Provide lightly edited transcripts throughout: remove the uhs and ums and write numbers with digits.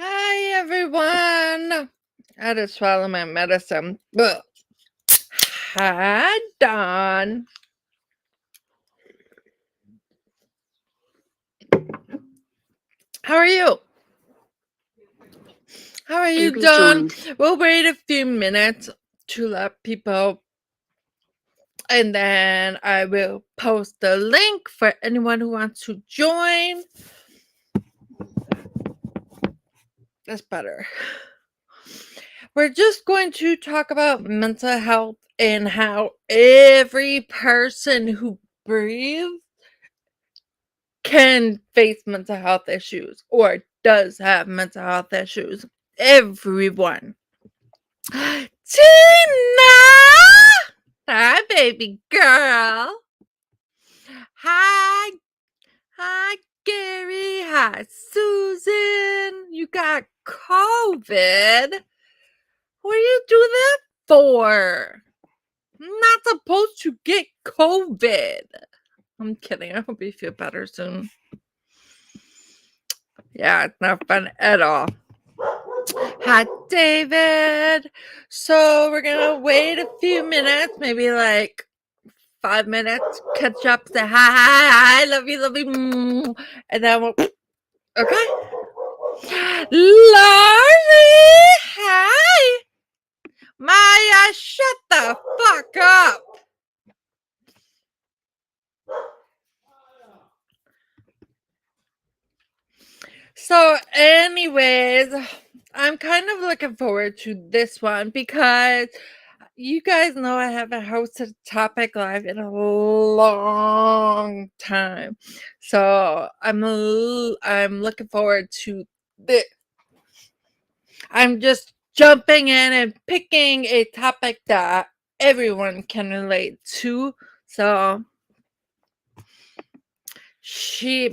Hi, everyone. I had to swallow my medicine. Ugh. Hi, Don. How are you? How are you, Baby Don? John. We'll wait a few minutes to let people, and then I will post the link for anyone who wants to join. That's better. We're just going to talk about mental health and how every person who breathes can face mental health issues or does have mental health issues. Everyone. Tina! Hi, baby girl. Hi. Hi, Gary. Hi, Susan. You got COVID. What do you do that for? I'm not supposed to get COVID. I'm kidding. I hope you feel better soon. Yeah, it's not fun at all. Hi, David. So we're gonna wait a few minutes, maybe like 5 minutes, catch up, say hi, love you, and then we'll okay. Laurie, hi. Maya, shut the fuck up. So, anyways, I'm kind of looking forward to this one because you guys know I haven't hosted Topic Live in a long time. So, I'm looking forward to this. I'm just jumping in and picking a topic that everyone can relate to. So,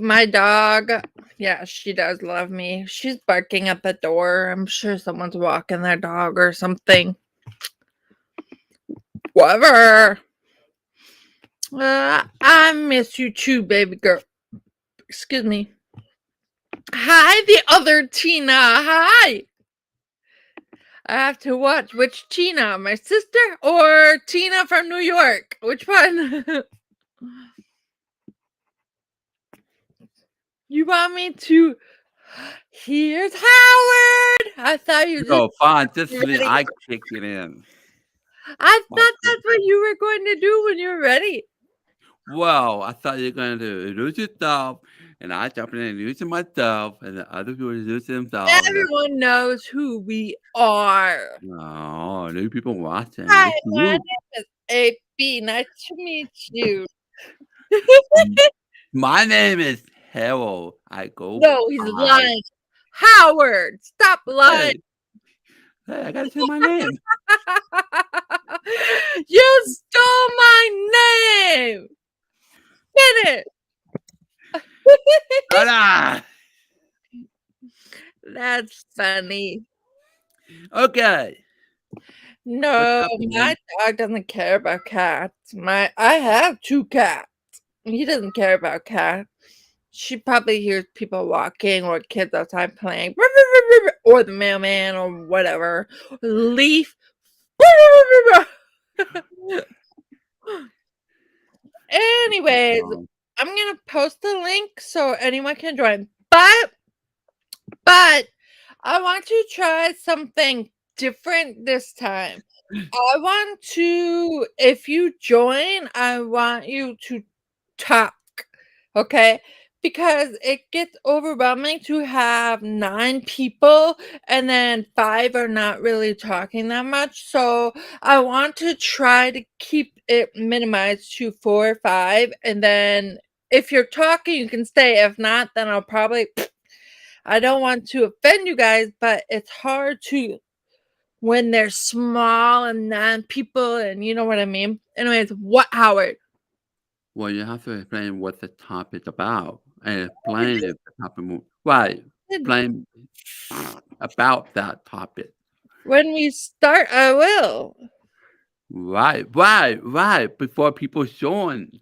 my dog, yeah, she does love me. She's barking at the door. I'm sure someone's walking their dog or something. Whatever. I miss you too, baby girl. Excuse me. Hi, the other Tina. Hi. I have to watch which Tina, my sister or Tina from New York? Which one? You want me to? Here's Howard. I thought you just No, fine. This is ready. I kick it in. I My thought God. that's what you were going to do when you were ready. Well, I thought you were going to introduce yourself, and I jump in and introduce myself, and the other people introduce themselves. Everyone knows who we are. No, new people watching. Hi, It's my new. name is AP. Nice to meet you. My name is Harold. I go No, he's by. lying. Howard, stop lying. Hey, I gotta say my name. You stole my name. Get it? Ta-da! That's funny. Okay. What's No, up, my man? dog doesn't care about cats. I have 2 cats. He doesn't care about cats. She probably hears people walking or kids outside playing, or the mailman or whatever. Leaf. Anyways, Um, I'm gonna post the link so anyone can join. But I want to try something different this time. I want to, if you join, I want you to talk, okay? Because it gets overwhelming to have 9 people and then 5 are not really talking that much. So I want to try to keep it minimized to 4 or 5. And then if you're talking, you can stay. If not, then I'll probably, I don't want to offend you guys, but it's hard to when they're small and 9 people and you know what I mean? Anyways, what, Howard? well, you have to explain what the topic about and explain if the topic right. Explain about that topic. When we start, I will. Right. Before people join.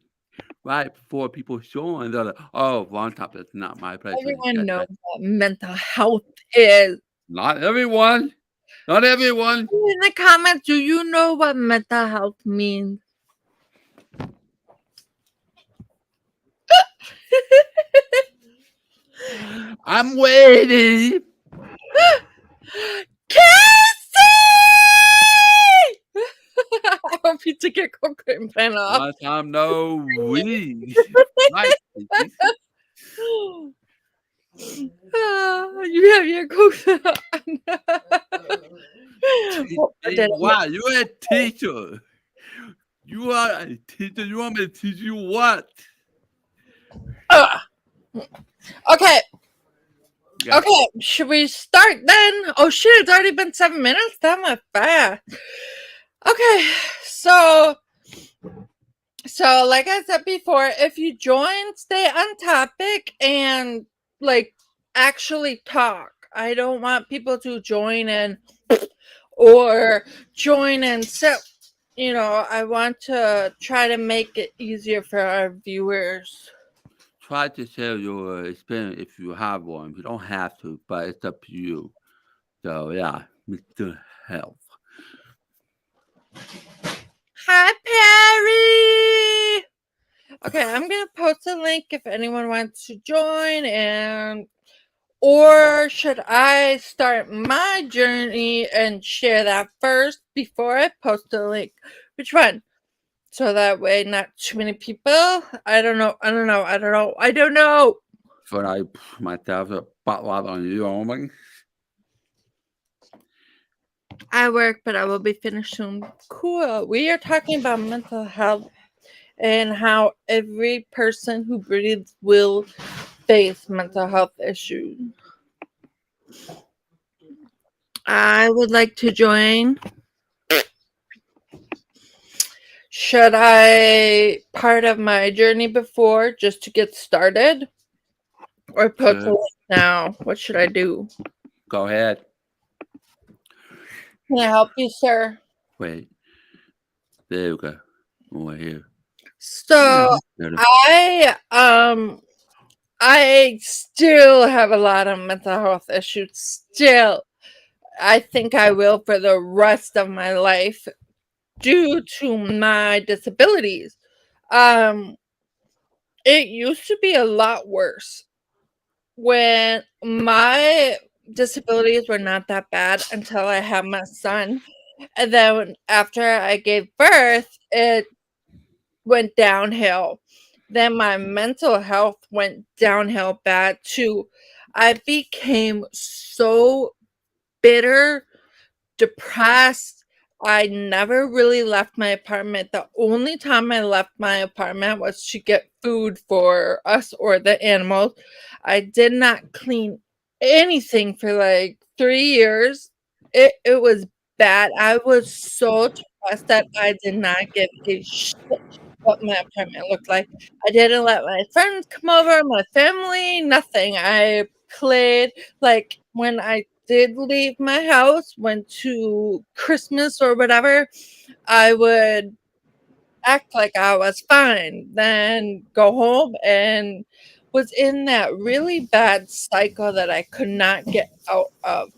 Right before people join, they're like, "Oh, wrong topic. It's not my place." So you Everyone get knows that. what mental health is. Not everyone. Not everyone. In the comments, do you know what mental health means? I'm waiting. Cassie! I hope you took your coconut pen off. Long time no we. Right. You have your coconut on. Oh, I did it. Wow, you're a teacher. You are a teacher. You want me to teach you what? Ugh. Okay, Yeah. okay, should we start then? Oh shit, it's already been 7 minutes? That went fast. Okay, so like I said before, if you join, stay on topic and like actually talk. I don't want people to join and or join and sit. You know, I want to try to make it easier for our viewers. Try to share your experience if you have one. You don't have to, but it's up to you. So yeah, Mr. Health. Hi, Perry. Okay, I'm gonna post a link if anyone wants to join, and or should I start my journey and share that first before I post the link? Which one? So that way, not too many people. I don't know. I don't know. Should I put myself a spotlight on you only? I work, but I will be finished soon. Cool. We are talking about mental health and how every person who breathes will face mental health issues. I would like to join. Should I part of my journey before just to get started? Or post a Sure. link now? What should I do? Go ahead. Can I help you, sir? Wait. There you go. Over here. So I still have a lot of mental health issues. Still, I think I will for the rest of my life due to my disabilities. Um, it used to be a lot worse when my disabilities were not that bad until I had my son. And then after I gave birth, it went downhill. Then my mental health went downhill bad too. I became so bitter, depressed. I never really left my apartment. The only time I left my apartment was to get food for us or the animals. I did not clean anything for like 3 years. It was bad. I was so depressed that I did not give a shit what my apartment looked like. I didn't let my friends come over, my family, nothing. I played like, when I did leave my house, went to Christmas or whatever, I would act like I was fine, then go home and was in that really bad cycle that I could not get out of.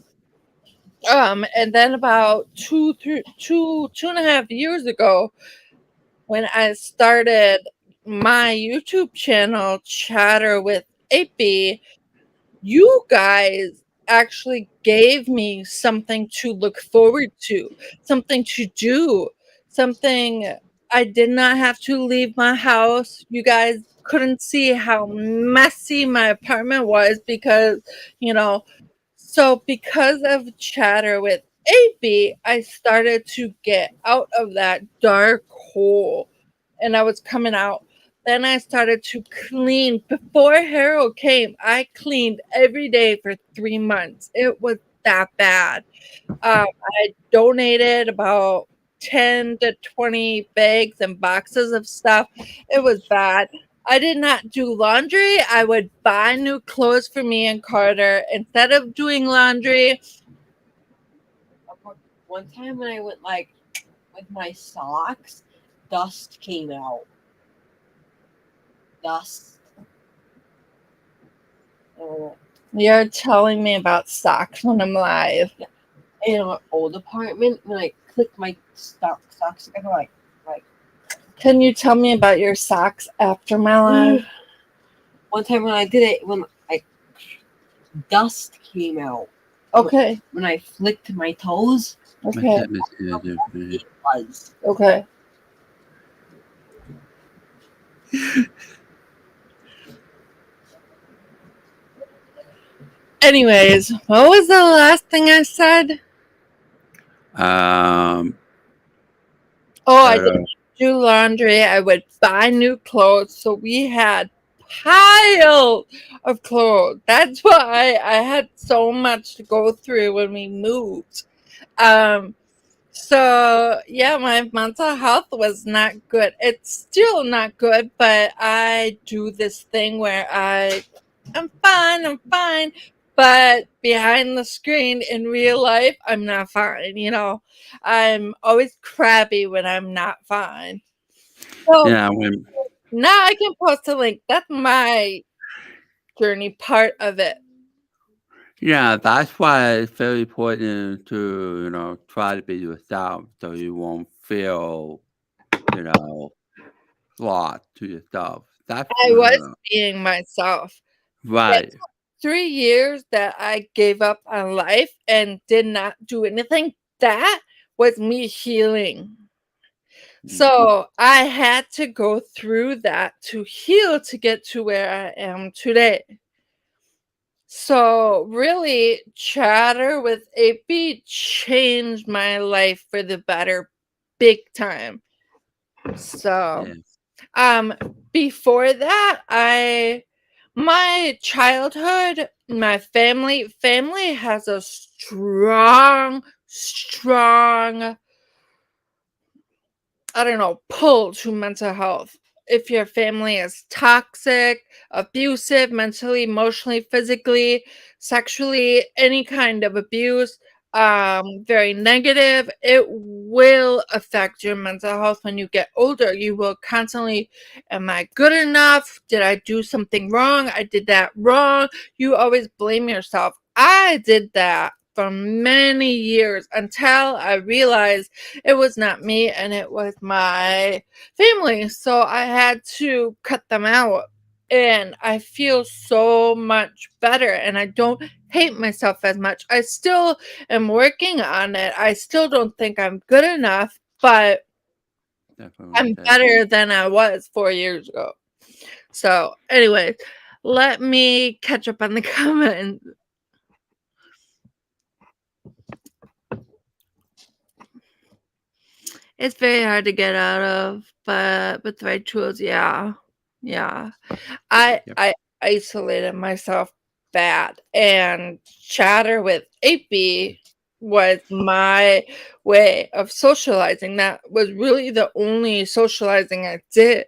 And then about 2.5 years ago, when I started my YouTube channel, Chatter with AP, you guys actually gave me something to look forward to, something to do, something I did not have to leave my house. You guys couldn't see how messy my apartment was because, you know, so because of Chatter with AB, I started to get out of that dark hole and I was coming out. Then I started to clean. Before Harold came, I cleaned every day for 3 months. It was that bad. I donated about 10 to 20 bags and boxes of stuff. It was bad. I did not do laundry. I would buy new clothes for me and Carter instead of doing laundry. One time when I went like with my socks, dust came out. Dust. You're telling me about socks when I'm live. In our old apartment, when I clicked my socks together, like. Can you tell me about your socks after my live? One time when I did it, when dust came out. Okay. When I flicked my toes. Okay. It was. Okay. Anyways, what was the last thing I said? I didn't do laundry. I would buy new clothes. So we had piles of clothes. That's why I had so much to go through when we moved. So yeah, my mental health was not good. It's still not good, but I do this thing where I'm fine. But behind the screen in real life, I'm not fine. I'm always crabby when I'm not fine. So Yeah, now I can post a link. That's my journey part of it. yeah, that's why it's very important to, try to be yourself so you won't feel, lost to yourself. That's I was being myself. right. 3 years that I gave up on life and did not do anything, that was me healing. So, I had to go through that to heal to get to where I am today. So, really, Chatter with AP changed my life for the better big time. So, Yeah. before that, my childhood, my family has a strong, I don't know, pull to mental health. If your family is toxic, abusive, mentally, emotionally, physically, sexually, any kind of abuse, very negative, it will affect your mental health when you get older. You will constantly, am I good enough? Did I do something wrong? I did that wrong. You always blame yourself. I did that for many years until I realized it was not me and it was my family. So I had to cut them out. And I feel so much better and I don't hate myself as much. I still am working on it. I still don't think I'm good enough, but I'm better than I was 4 years ago. So, anyway, let me catch up on the comments. It's very hard to get out of, but with the right tools, yeah. I isolated myself bad. And chatter with AP was my way of socializing. That was really the only socializing I did.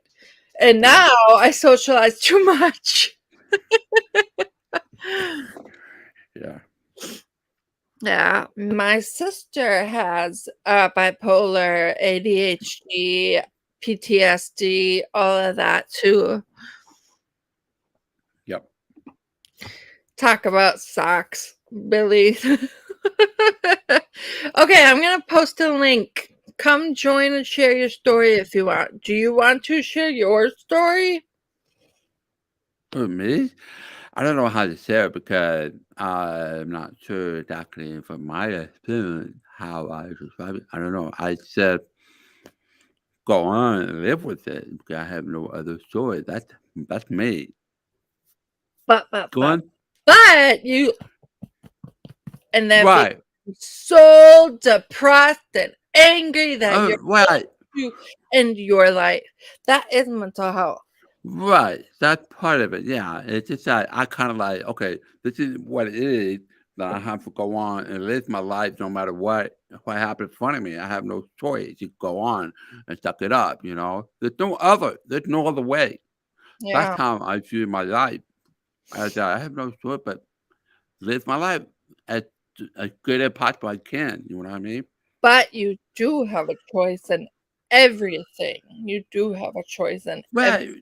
And Yeah. now I socialize too much. Yeah. Yeah, my sister has bipolar, ADHD, PTSD, all of that too. Yep. Talk about socks, Billy. Okay, I'm gonna post a link. Come join and share your story if you want. Do you want to share your story? For me, I don't know how to say it because I'm not sure exactly from my experience how I describe it. I don't know. I said go on and live with it because I have no other choice. That's me. But but Go but on. but you and then be Right. so depressed and angry that you're Right. to end your life. That is mental health. Right. That's part of it. Yeah. It's just that I kind of like, okay, this is what it is. That I have to go on and live my life no matter what happens in front of me. I have no choice. You go on and suck it up, you know. There's no other way. That's Yeah. how I view my life. I have no choice but live my life as as good as possible I can. You know what I mean? But you do have a choice in everything. You do have a choice in every. Well,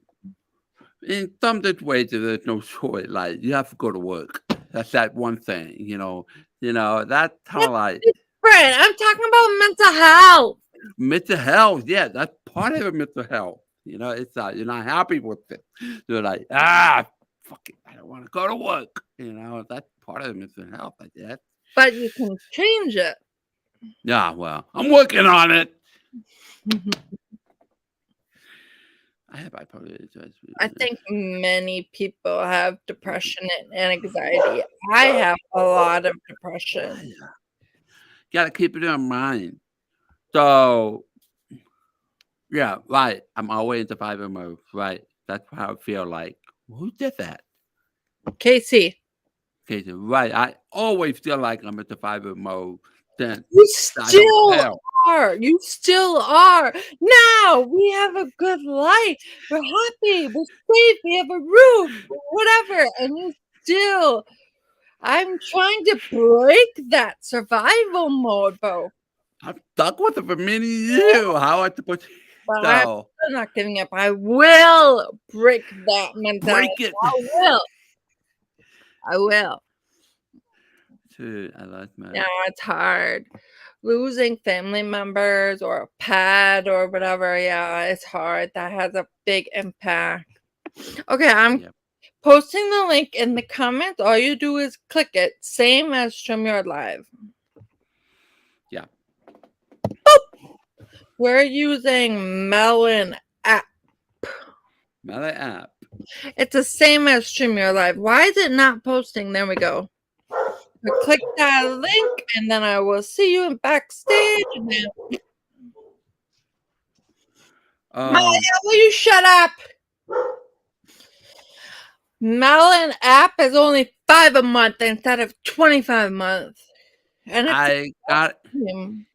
in some situations, there's no choice. Like you have to go to work. That's that one thing. That's kind That's of like different. I'm talking about mental health. mental health. Yeah, that's part of it. Mental health. It's you're not happy with it. You're like, fuck it, I don't want to go to work. That's part of mental health. I guess. But you can change it. Yeah, well, I'm working on it. I have bipolar disorder. I think many people have depression and anxiety. I have a lot of depression. Gotta keep it in mind. So, yeah, right. I'm always in survival mode, right? That's how I feel like. Who did that? Casey, Okay, so, right. I always feel like I'm in survival mode. Then you I don't still fail. are. You still are. Now we have a good life. We're happy. We're safe. We have a roof, whatever. And you still, I'm trying to break that survival mode, Bo. I'm stuck with it for many years. How I supposed to But I'm so still not giving up. I will break that mentality. break it? I will. I will. Dude, I like my Yeah, it's hard. Losing family members or a pet or whatever, yeah, it's hard. That has a big impact. Okay, I'm yeah. posting the link in the comments. All you do is click it. Same as StreamYard Live. Yeah. We're using Melon app. My app. It's the same as StreamYard Live. Why is it not posting? There we go. Click that link and then I will see you in backstage. And then, Maya, will you shut up? Melon app is only $5 a month instead of $25 a month. And it's I got premium.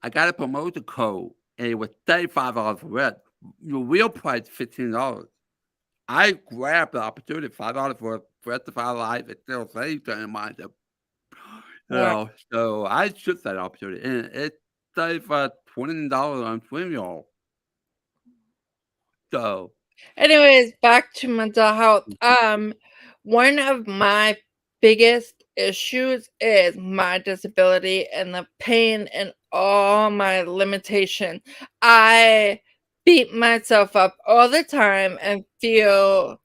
I got a promotion code and it was $35 for it. Your real price $15. I grabbed the opportunity, $5 for rest of our life. It still saves in mind. Yeah. So I took that opportunity, and it saved for $20 on StreamYard. So Anyways, back to mental health. One of my biggest issues is my disability and the pain and all my limitation. I beat myself up all the time and feel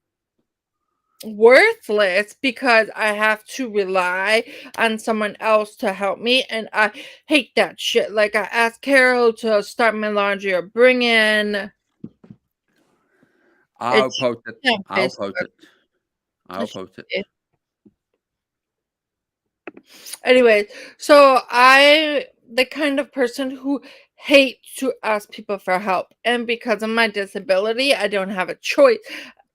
worthless because I have to rely on someone else to help me, and I hate that shit. Like I asked Carol to start my laundry or bring in. I'll It's post it. on I'll Facebook. post it. I'll post it. Anyways, so I the kind of person who hates to ask people for help, and because of my disability, I don't have a choice.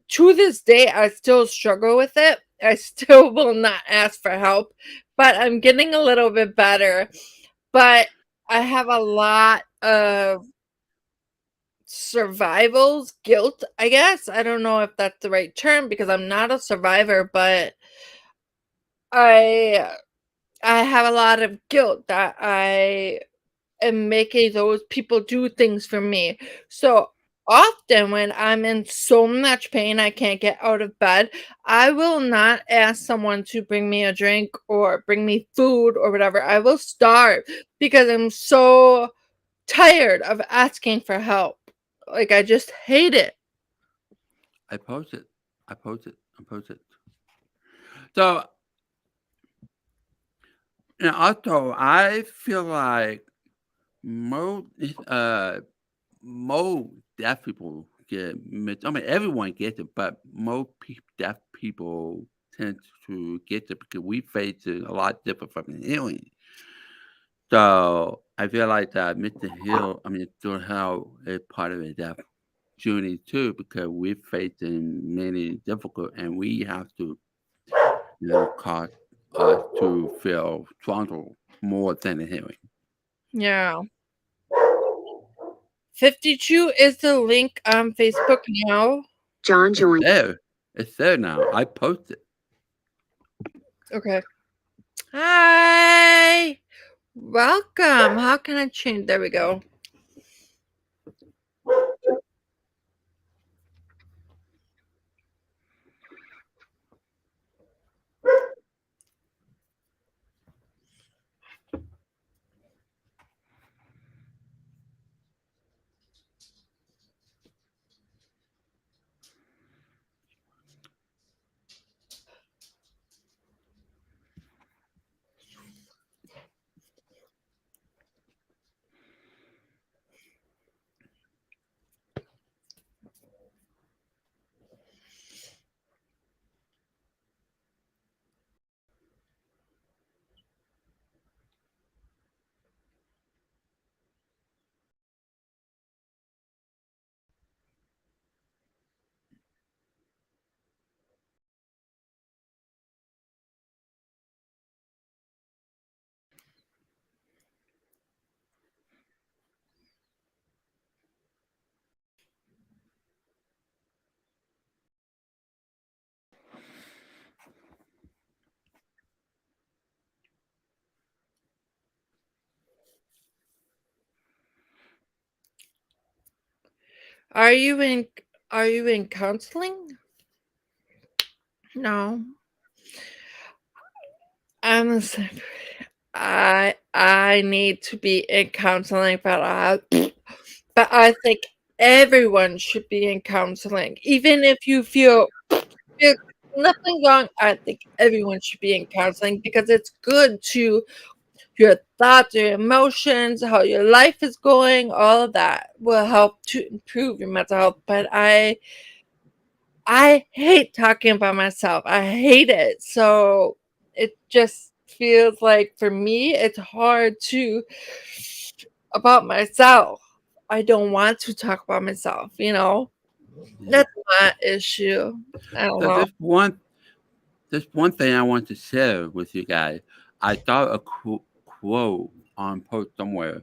To this day, I still struggle with it, I still will not ask for help, but I'm getting a little bit better. But I have a lot of survival's guilt, I guess. I don't know if that's the right term because I'm not a survivor, but I I have a lot of guilt that I am making those people do things for me. So often when I'm in so much pain I can't get out of bed, I will not ask someone to bring me a drink or bring me food or whatever. I will starve because I'm so tired of asking for help. Like I just hate it. I post it. I post it. I post it. So, also, I feel like most most deaf people get I mean, everyone gets it, but most deaf people tend to get it because we face it a lot different from hearing. So I feel like that Mr. Hill is part of the deaf journey too, because we're facing many difficult, and we have to, cause us to feel stronger more than the hearing. Yeah. 52 is the link on Facebook now. John It's joined. there. It's there now. I posted. Okay. Hi. Welcome. How can I change? There we go. Are you in are you in counseling? No. I'm the same. I need to be in counseling, but I think everyone should be in counseling. Even if you feel there's nothing wrong, I think everyone should be in counseling because it's good to your thoughts, your emotions, how your life is going, all of that will help to improve your mental health. But I hate talking about myself. I hate it. So it just feels like for me, it's hard to about myself. I don't want to talk about myself, you know? Yeah. That's my issue. I don't So know. this one thing I want to share with you guys. I saw a quote on post somewhere.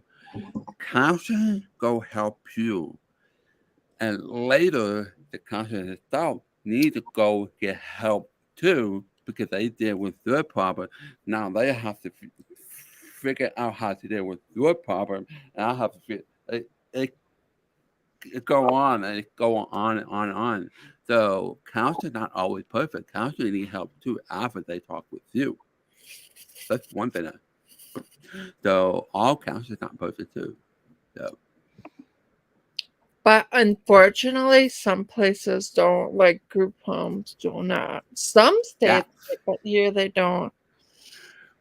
Counseling go help you, and later the counselor itself need to go get help too because they deal with their problem. Now they have to figure out how to deal with your problem, and I have to it, it go on and it go on and on and on. So counselors not always perfect. Counselors need help too after they talk with you. That's one thing. So all counselors not perfect too. So But unfortunately, some places don't like group homes do not. Some yeah, states, but here they don't.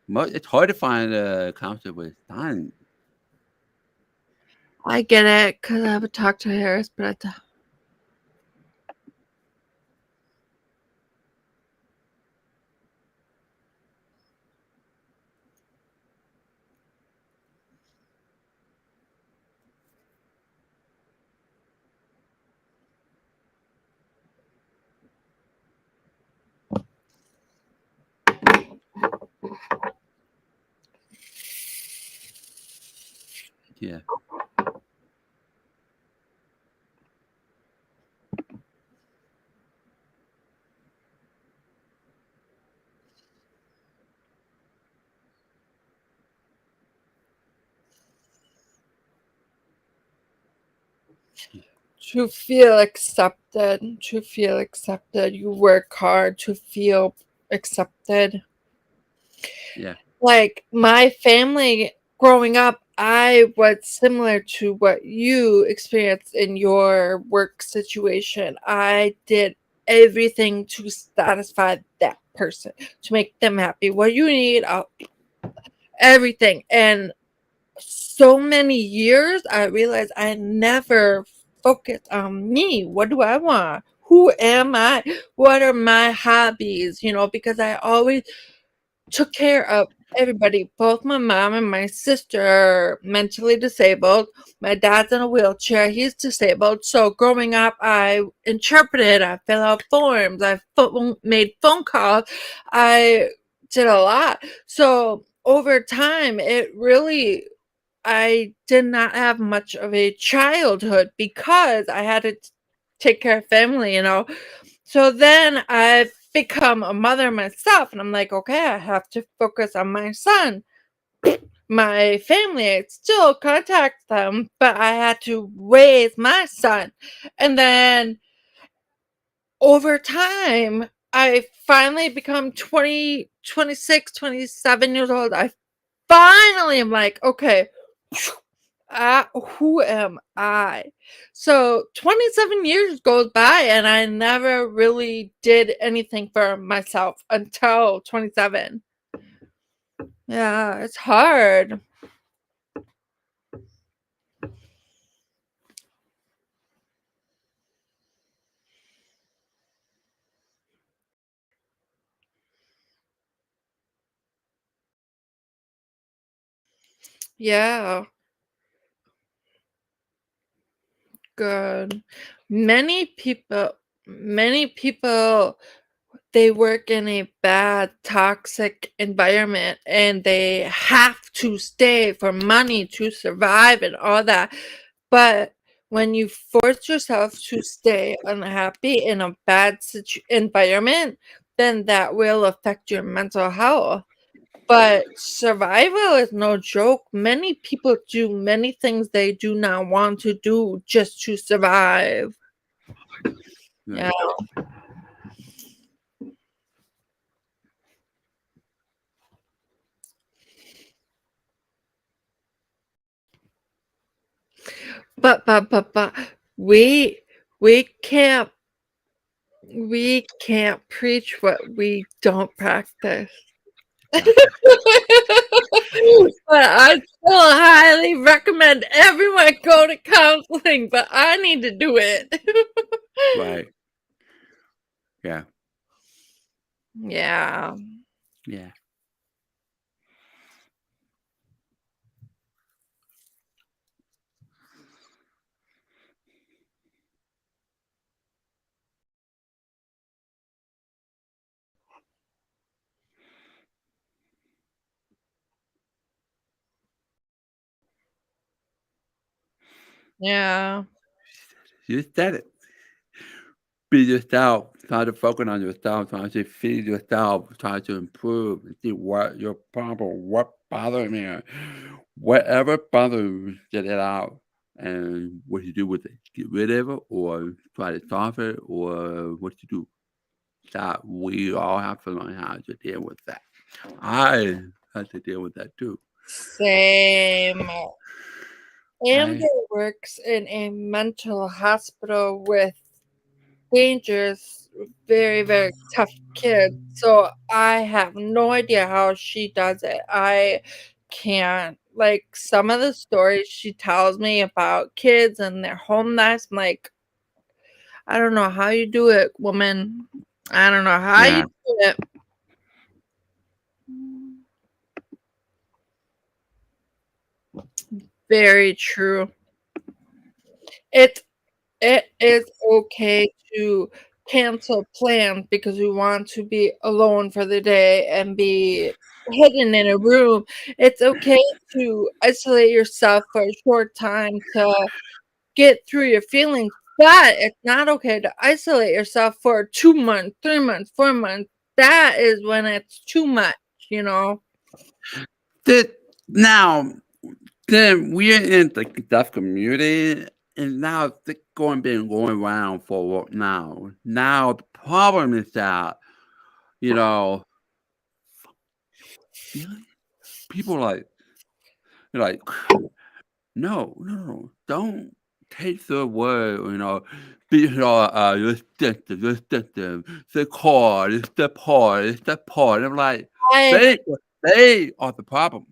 it's hard to find a counselor with time. I get it because I haven't talked to Harris, but Yeah. To feel accepted, you work hard to feel accepted. Yeah. Like, my family growing up, I was similar to what you experienced in your work situation. I did everything to satisfy that person, to make them happy. "What you need?" I'll everything, and so many years, I realized I never focused on me. What do I want? Who am I? What are my hobbies? Because I always took care of everybody. Both my mom and my sister are mentally disabled. My dad's in a wheelchair. He's disabled. So growing up, I interpreted, I fill out forms, made phone calls. I did a lot. So over time, I did not have much of a childhood because I had to take care of family. So then I've become a mother myself, and I'm like, okay, I have to focus on my son. My family, I still contact them, but I had to raise my son. And then over time, I finally become 20, 26, 27 years old. I finally am like, okay, who am I? So 27 years goes by and I never really did anything for myself until 27. Yeah, it's hard. Yeah, good. Many people, they work in a bad, toxic environment and they have to stay for money to survive and all that. But when you force yourself to stay unhappy in a bad environment, then that will affect your mental health. But survival is no joke. Many people do many things they do not want to do just to survive. Yeah. Right. But we we can't we can't preach what we don't practice. But I still highly recommend everyone go to counseling, but I need to do it. Right. Yeah. Yeah. Yeah. Yeah. You said it. Be yourself. Try to focus on yourself. Try to feed yourself. Try to improve. And see what your problem, what bothers me. Whatever bothers, get it out. And what you do with it. Get rid of it or try to solve it or what you do. That we all have to learn how to deal with that. I had to deal with that too. Same. I Amber works in a mental hospital with dangerous, very, very tough kids. So I have no idea how she does it. I can't. Like some of the stories she tells me about kids and their home lives, I'm like, I don't know how you do it, woman. I don't know how you yeah. do it. Very true. It it is okay to cancel plans because we want to be alone for the day and be hidden in a room. It's okay to isolate yourself for a short time to get through your feelings, but it's not okay to isolate yourself for 2 months, 3 months, 4 months. That is when it's too much, you know? Now, then we're in the deaf community, and now it's been going around for a while now. Now the problem is that, you know, feeling people like, no, don't take the word, it's the part, it's the part. I'm like, I they are the problem.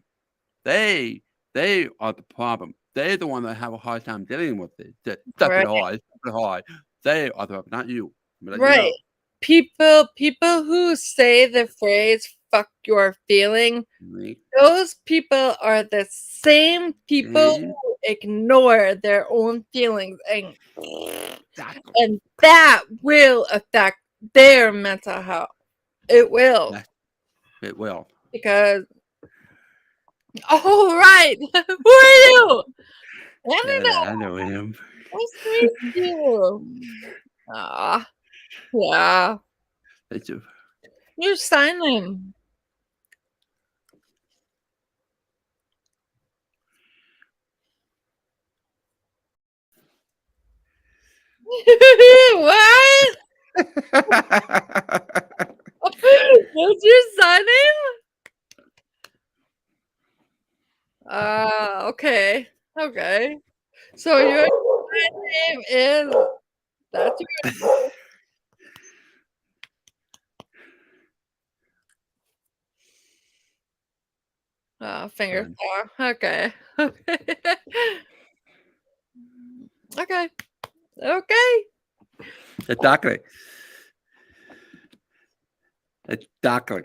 They they are the problem. They're the one that have a hard time dealing with it. That stuff it right, hard, stuff it hard. They are the problem, not you. I'm letting you right. know. People who say the phrase "fuck your feeling," Me, those people are the same people me, who ignore their own feelings, exactly. and that will affect their mental health. It will, Yes, it will. because oh, right. Who are you? Canada, I know him. nice to meet you. Ah, yeah. It's a You're signing. What? What's your son name? Okay. Okay. So your name is that's your finger Fun. star. Okay. Okay. Okay. Okay. Exactly. Exactly.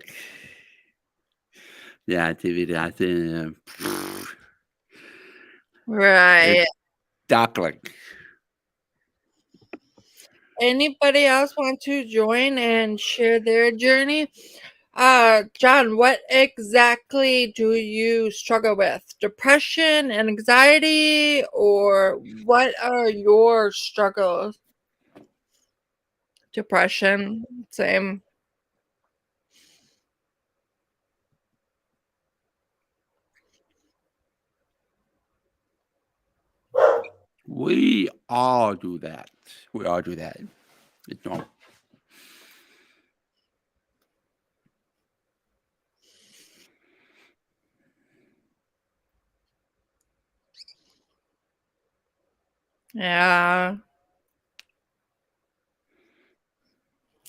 Yeah, TV, I think, Right. exactly. Anybody else want to join and share their journey? John, what exactly do you struggle with? Depression and anxiety, or what are your struggles? Depression, same. We all do that. We all do that. It's normal. Yeah.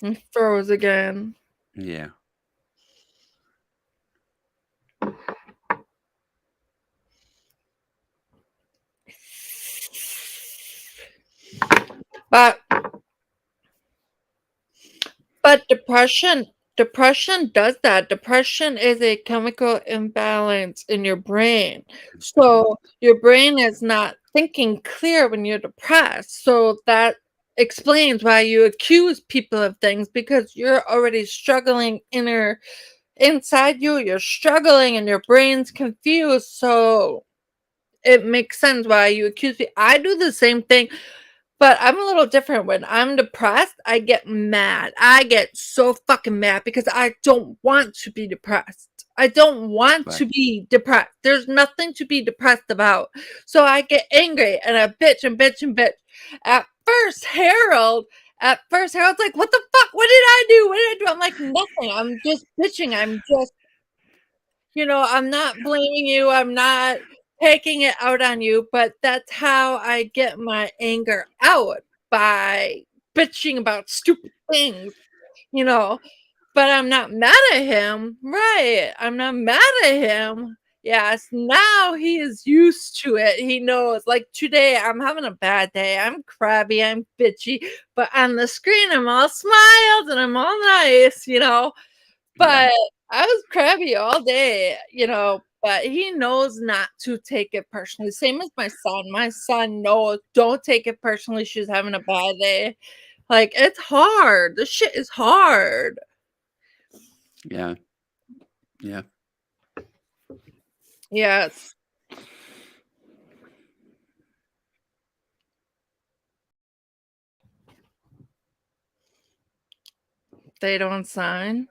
And froze again. Yeah. But depression does that. Depression is a chemical imbalance in your brain. So your brain is not thinking clear when you're depressed. So that explains why you accuse people of things, because you're already struggling inside you. You're struggling and your brain's confused. So it makes sense why you accuse me. I do the same thing, but I'm a little different. When I'm depressed, I get mad. I get so fucking mad because I don't want to be depressed. I don't want Right. to be depressed. There's nothing to be depressed about. So I get angry and I bitch and bitch and bitch. At first, Harold's like, "What the fuck? What did I do? What did I do?" I'm like, "Nothing. I'm just bitching. I'm just, I'm not blaming you. I'm not taking it out on you, but that's how I get my anger out, by bitching about stupid things, you know. But I'm not mad at him. Right. I'm not mad at him. Yes, now he is used to it. He knows, like today, I'm having a bad day. I'm crabby, I'm bitchy, but on the screen, I'm all smiles and I'm all nice. Yeah. But I was crabby all day, but he knows not to take it personally. Same as my son. My son knows, don't take it personally. She's having a bad day. Like, it's hard. This shit is hard. Yeah. Yeah. Yes. They don't sign.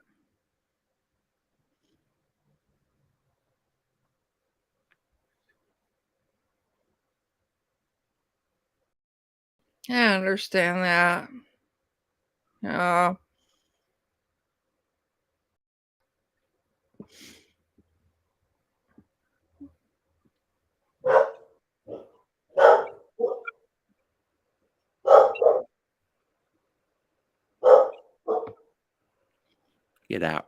I understand that. Yeah. Get out.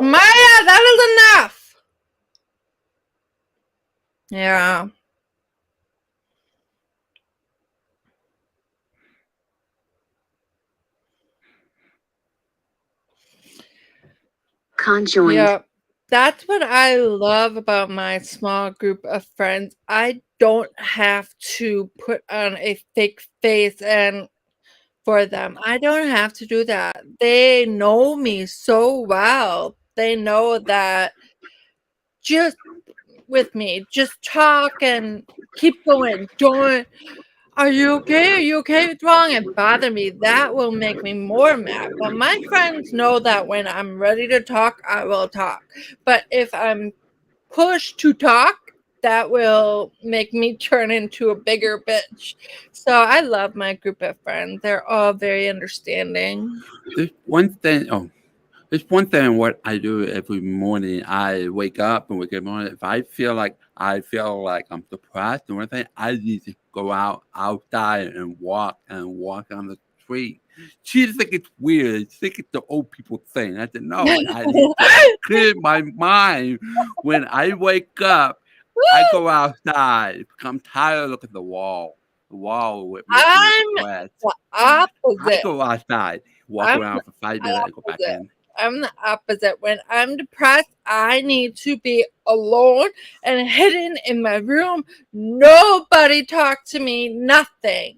Maya, that is enough. Yeah. Conjoined. Yep. That's what I love about my small group of friends. I don't have to put on a fake face and for them. I don't have to do that. They know me so well. They know that just with me, just talk and keep going. Don't are you okay? Are you okay? What's wrong? And bother me. That will make me more mad. But my friends know that when I'm ready to talk, I will talk. But if I'm pushed to talk, that will make me turn into a bigger bitch. So I love my group of friends. They're all very understanding. There's one thing. Oh, there's one thing. What I do every morning, I wake up and wake up morning. If I feel like I'm depressed or anything, I need to go outside and walk on the street. She think it's weird. She think it's the old people thing. I said no. I need to clear my mind. When I wake up, I go outside. I'm tired of looking at the wall. The wall would make me I'm depressed. the I opposite. go outside, walk I'm around for 5 minutes, and go back opposite. in. I'm the opposite. When I'm depressed, I need to be alone and hidden in my room. Nobody talk to me, nothing.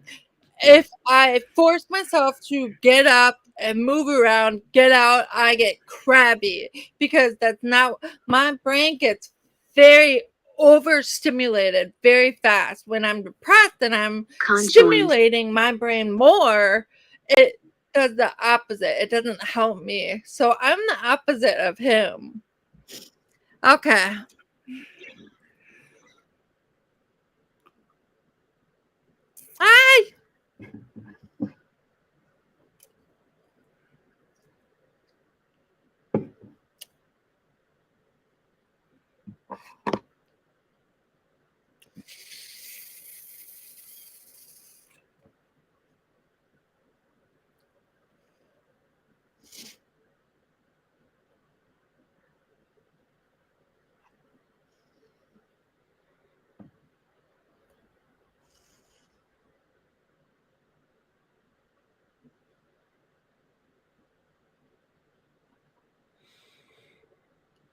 If I force myself to get up and move around, get out, I get crabby because that's not my brain gets very overstimulated very fast. When I'm depressed and I'm Conjoined. stimulating my brain more, it does the opposite. It doesn't help me. So I'm the opposite of him. Okay. Hi.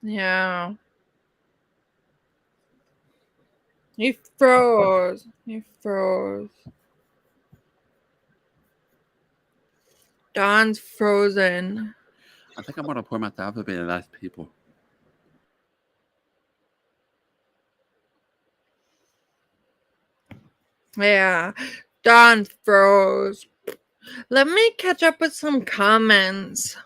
Yeah. He froze. He froze. Don's frozen. I think I'm gonna pour myself to be the last people. Yeah. Don froze. Let me catch up with some comments.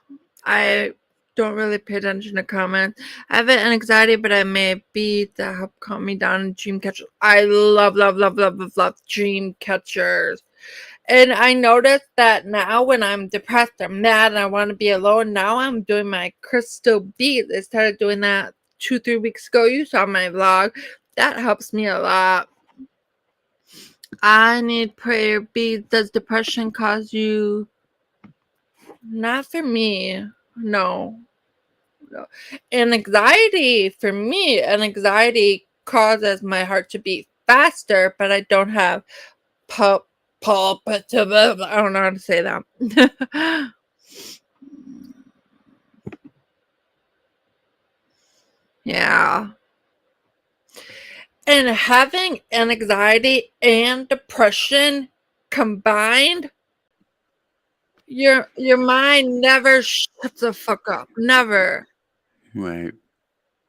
I don't really pay attention to comments. I have an anxiety, but I may be to help calm me down. Dream catchers. I love dream catchers. And I noticed that now when I'm depressed or mad and I want to be alone, now I'm doing my crystal beads. I started doing that 2-3 weeks ago. You saw my vlog. That helps me a lot. I need prayer beads. Does depression cause you? Not for me. No. And anxiety, for me, and anxiety causes my heart to beat faster, but I don't have palpitative. I don't know how to say that. Yeah. And having anxiety and depression combined, your mind never shuts the fuck up. Never. Right.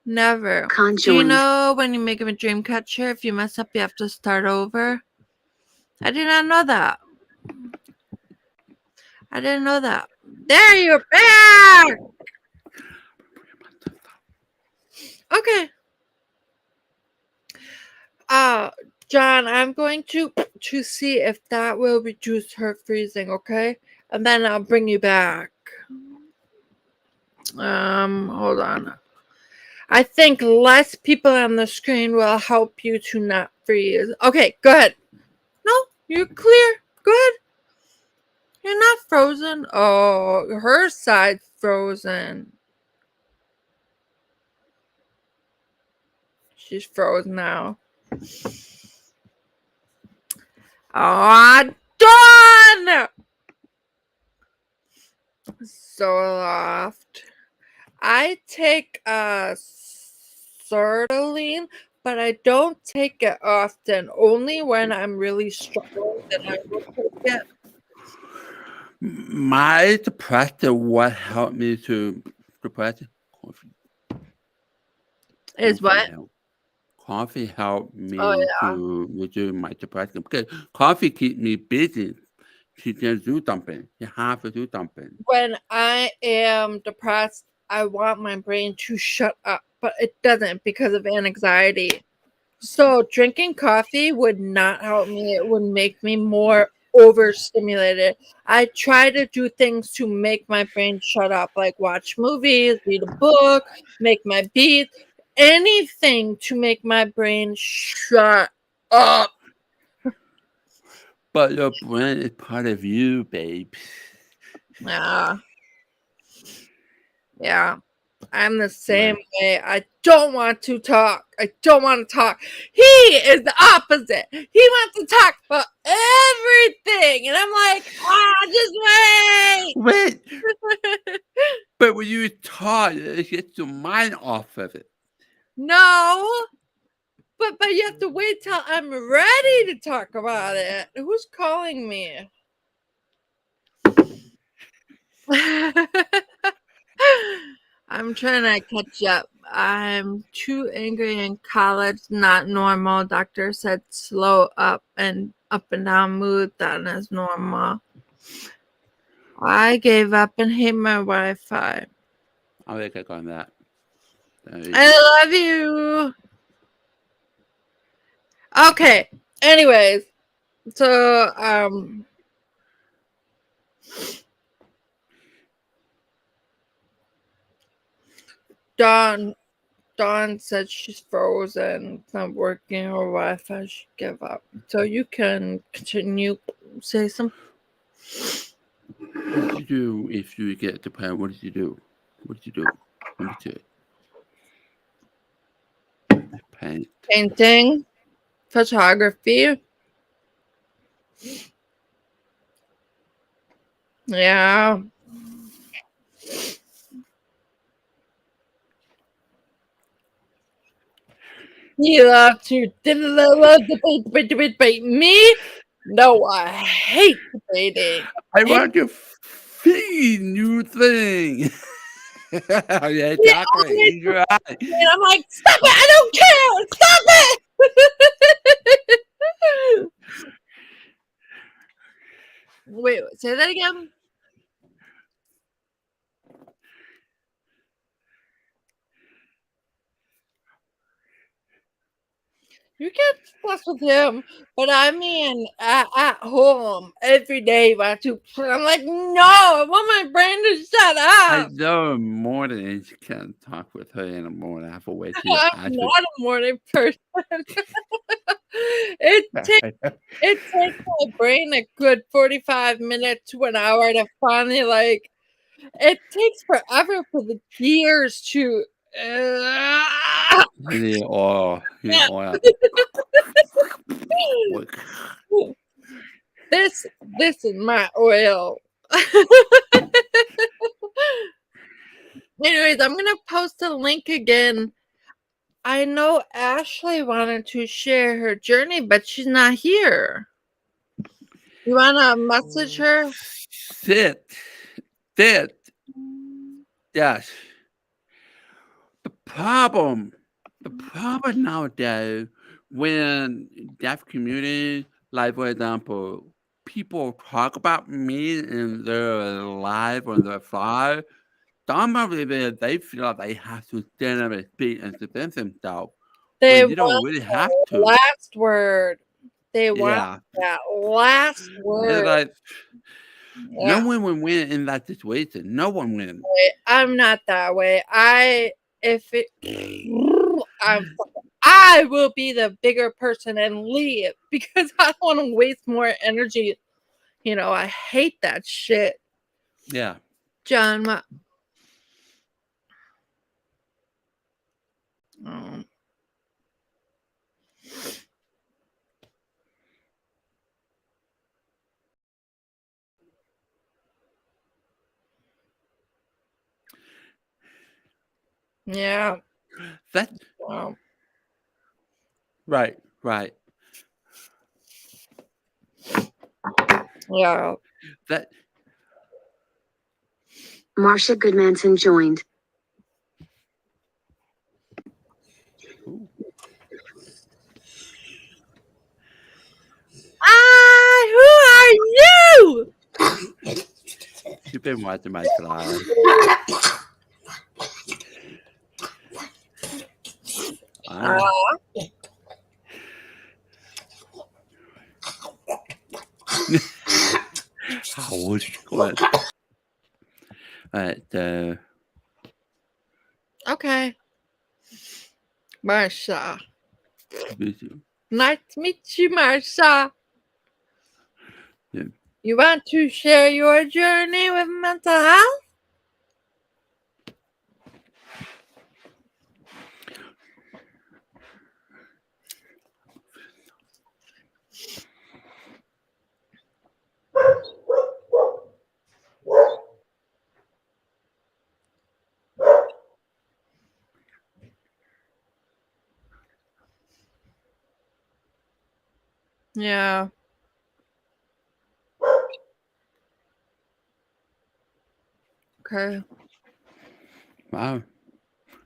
Never. Do you Conjoined. know when you make a dream catcher, if you mess up, you have to start over? I did not know that. I didn't know that. There, you're back! Okay. John, I'm going to see if that will reduce her freezing, okay? And then I'll bring you back. Hold on. I think less people on the screen will help you to not freeze. Okay, go ahead. No, you're clear. Go ahead. You're not frozen. Oh, her side's frozen. She's frozen now. Done! Zoloft. I take Sertraline, but I don't take it often. Only when I'm really struggling that I will take it. My depression, what helped me to depression? Coffee. Is what? Coffee helped me yeah. to reduce my depression because coffee keeps me busy. You can do something. You have to do something. When I am depressed, I want my brain to shut up, but it doesn't because of anxiety. So drinking coffee would not help me. It would make me more overstimulated. I try to do things to make my brain shut up, like watch movies, read a book, make my beats, anything to make my brain shut up. But your brain is part of you, babe. Yeah. I'm the same way. I don't want to talk. I don't want to talk. He is the opposite. He wants to talk about everything. And I'm like, just wait. Wait. But when you talk, it gets your mind off of it. No. But you have to wait till I'm ready to talk about it. Who's calling me? I'm trying to catch up. I'm too angry in college. Not normal. Doctor said slow up and down mood. That is normal. I gave up and hate my Wi-Fi. I'll make a on that. I love you. Okay. Anyways, so Dawn said she's frozen. It's not working. Her Wi-Fi should give up. So you can continue. Say something. What did you do if you get depressed? What did you do? What did you do? Let me see. Paint. Painting. Photography. Yeah. You love to debate me? No, I hate debating. I want to feed new thing. Yeah, exactly. You're right. And I'm like, stop it! I don't care! Stop it! Wait, say that again. You can't fuss with him, but I mean, at home every day, I'm like, no, I want my brain to shut I up. know mornings you can't talk with her in the morning. I have to wait till I'm not a morning person. It takes my brain a good 45 minutes to an hour to finally it takes forever for the gears to You need oil. You need oil. This is my oil. Anyways, I'm gonna post a link again I know Ashley wanted to share her journey, but she's not here. You wanna message her? Sit. Yes. The problem nowadays when deaf community, like for example, people talk about me in their live or their flyer, some of it they feel like they have to stand up and speak and defend themselves They when you don't want really have the to. last word. They want Yeah. that last It's word. like no Yeah, one will win in that situation. No one wins. I'm not that way. If it I will be the bigger person and leave because I don't wanna waste more energy. I hate that shit. Yeah. John, um, yeah. That Um, right, right. yeah. That Marsha Goodmanson joined. ooh, Who are you? you've been watching my slide. Uh, How old you going? Alright, okay. Marsha. busy. Nice to meet you, Marsha. Yeah. You want to share your journey with mental health? Yeah. Okay. Wow.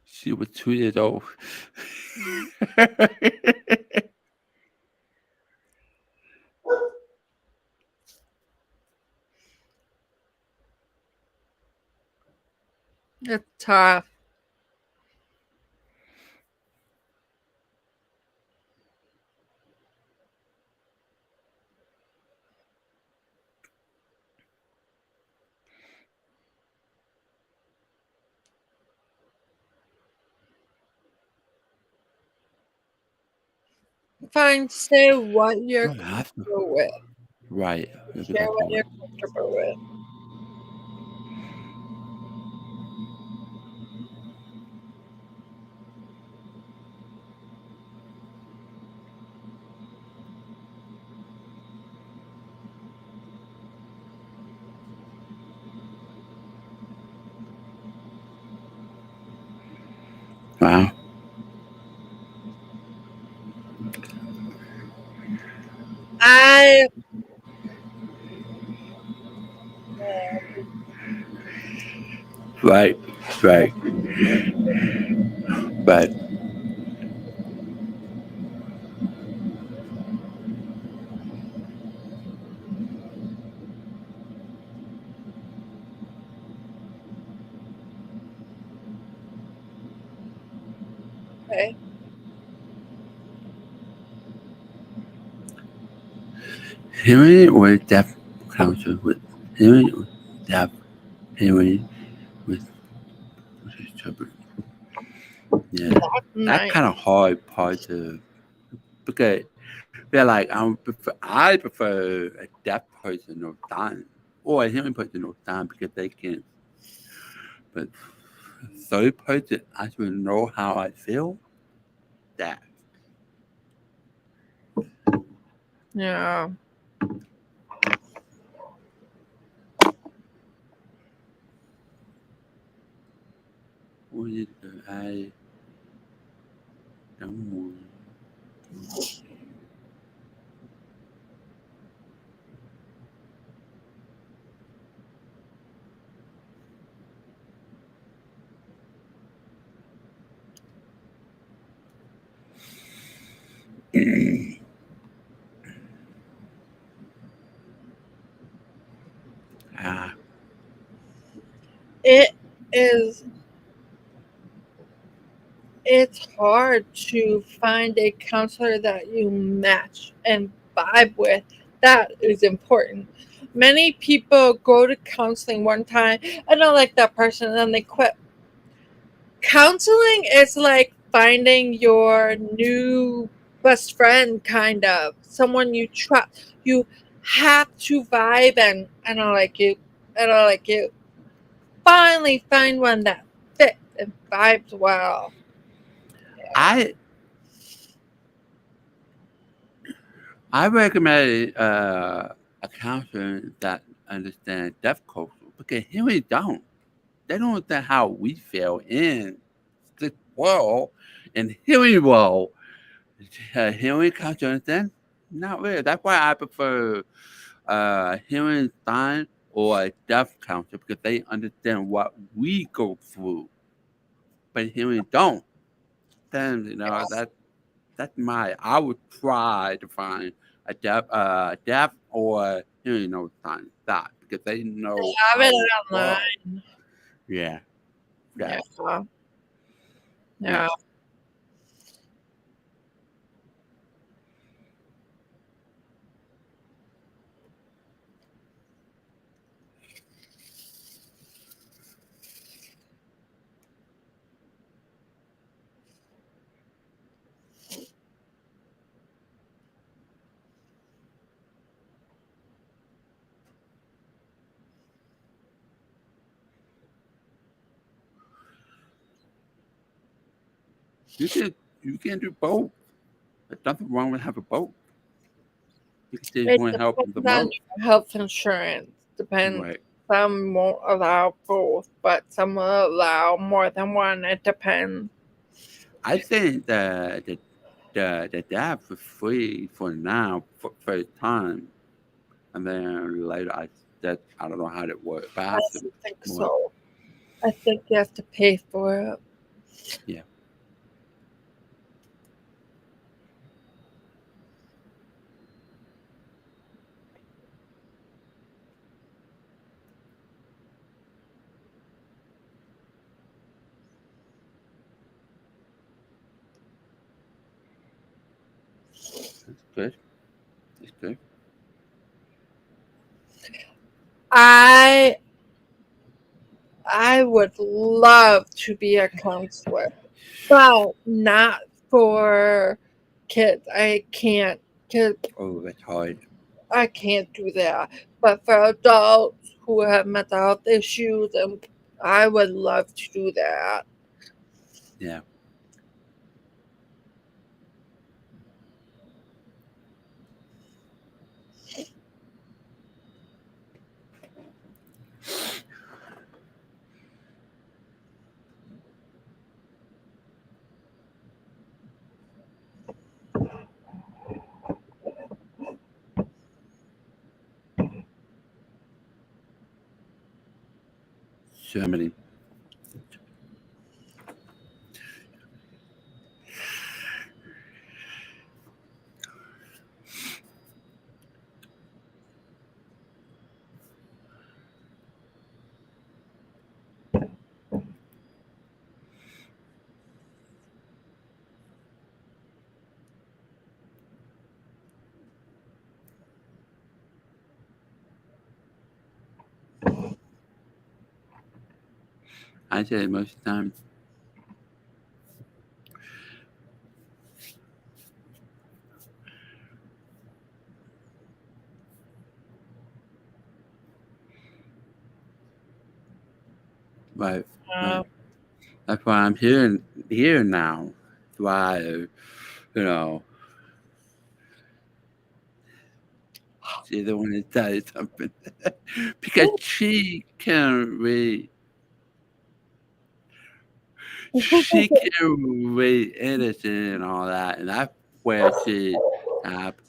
She was 2 years old. It's tough. Fine, say what you're Don't have to. comfortable with. Right. Share what you're comfortable with. Wow. I Right. Right. Right. okay. Hearing or deaf culture with hearing or deaf hearing with trouble. Yeah. That Nice. kind of hard part to because they're like I prefer a deaf person or dying or a hearing person or dying because they can but third person actually know how I feel that Yeah. what is I Don't worry. Ah, It is it's hard to find a counselor that you match and vibe with. That is important. Many people go to counseling one time, I don't like that person, and then they quit. Counseling is like finding your new best friend, kind of someone you trust. You have to vibe, and I don't like you. I don't like you. Finally find one that fits and vibes well. I recommend a counselor that understands deaf culture because here we don't. They don't understand how we feel in this world and hearing world. Hearing culture understand? Not really. That's why I prefer hearing sign or a deaf counselor because they understand what we go through, but hearing don't. Then that's my. I would try to find a deaf or hearing no sign that because they know Have how it it online. works. Yeah, yeah, Yeah. yeah. Yeah. You can do both. There's nothing wrong with having both. You can say you It want to help depends the on most. your health insurance. Depends. Right. Some won't allow both, but some will allow more than one. It depends. I think that the dab for free for now for a time, and then later I don't know how that works. But I I have to don't think well, so. I think you have to pay for it. yeah. That's good. That's good. I I would love to be a counselor, but not for kids. I can't. Cause Oh, that's hard. I can't do that. But for adults who have mental health issues, and I would love to do that. Yeah. Germany. I say most of the time. Right. Um, Right. That's why I'm here now. That's why know she don't want to tell you something because she can read. she came away innocent and all that, and that's where she tapped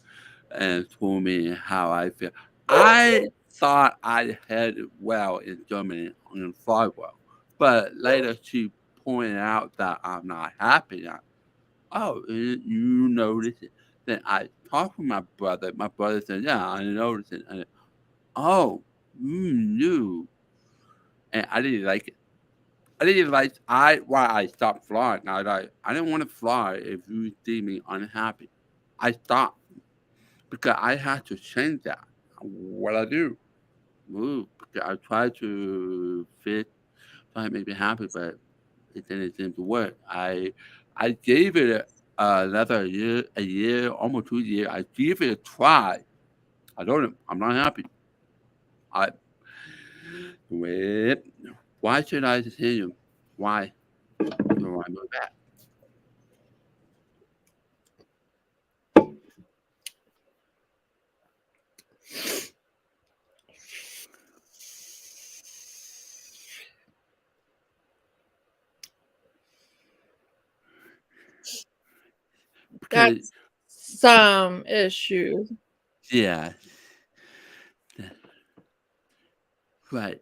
and told me how I feel. I thought I had it well in Germany and thought well, but later she pointed out that I'm not happy. Oh, you noticed it. Then I talked with my brother. My brother said, "Yeah, I noticed it." And oh, you knew, and I didn't like it. I didn't like why I stopped flying. I didn't want to fly if you see me unhappy. I stopped because I had to change that. What I do, move. Because I tried to fit, try to make me happy, but it didn't seem to work. I gave it another year, a year, almost 2 years. I gave it a try. I told him I'm not happy. I wait. Why should I see you? Why? So I moved back. Because That's some issue. yeah, right.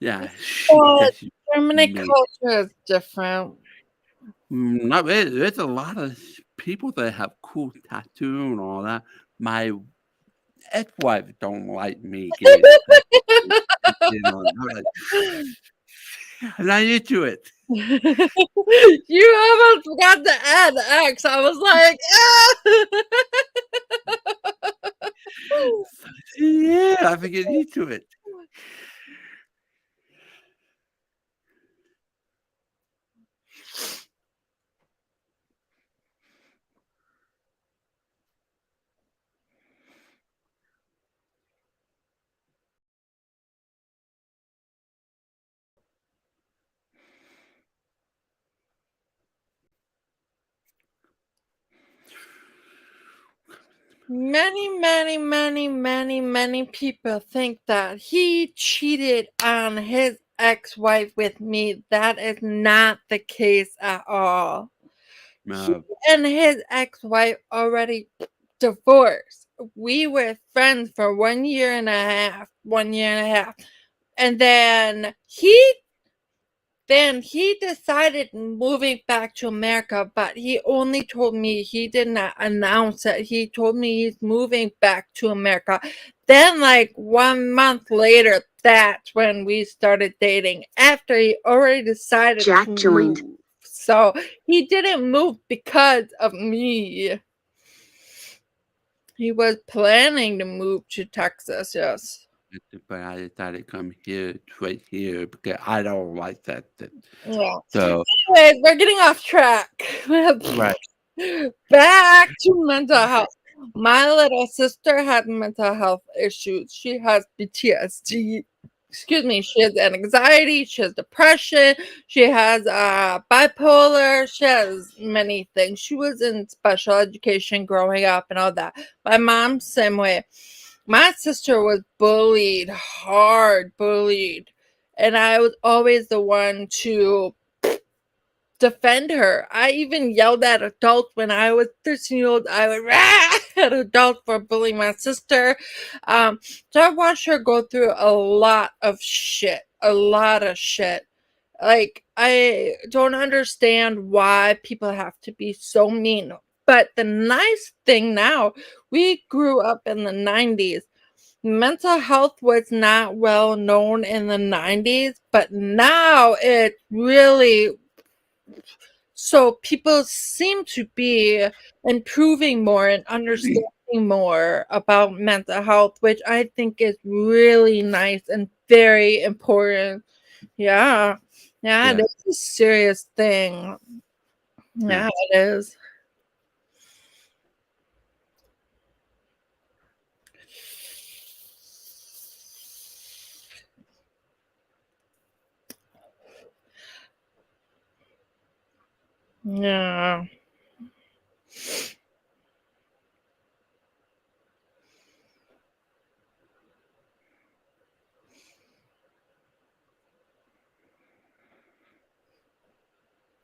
Yeah, But because Germany me. culture is different. Not really. There's a lot of people that have cool tattoo and all that. My ex-wife don't like me getting tattoos. You know, I'm like, I'm not into it. You almost forgot to add X. I was like, Yeah, I forget into it. many people think that he cheated on his ex-wife with me. That is not the case at all. He Uh, and his ex-wife already divorced. We were friends for 1 year and a half, 1 year and a half. And then he decided moving back to America, but he only told me, he did not announce it. He told me he's moving back to America. Then, like 1 month later, that's when we started dating after he already decided Jack to joined. move. So he didn't move because of me. He was planning to move to Texas, yes. but I decided to come here, right here, because I don't like that. Yeah. So, Anyways, we're getting off track. right. Back to mental health. My little sister had mental health issues. She has PTSD. Excuse me. She has anxiety. She has depression. She has bipolar. She has many things. She was in special education growing up and all that. My mom, same way. My sister was bullied, hard bullied. And I was always the one to defend her. I even yelled at adults when I was 13 years old. I would rah at adults for bullying my sister. So I watched her go through a lot of shit. A lot of shit. Like, I don't understand why people have to be so mean. But the nice thing now, we grew up in the 90s. Mental health was not well known in the 90s, but now it's really, so people seem to be improving more and understanding more about mental health, which I think is really nice and very important. Yeah. Yeah, it Yeah. is a serious thing. Yeah. Yeah, it is. Yeah.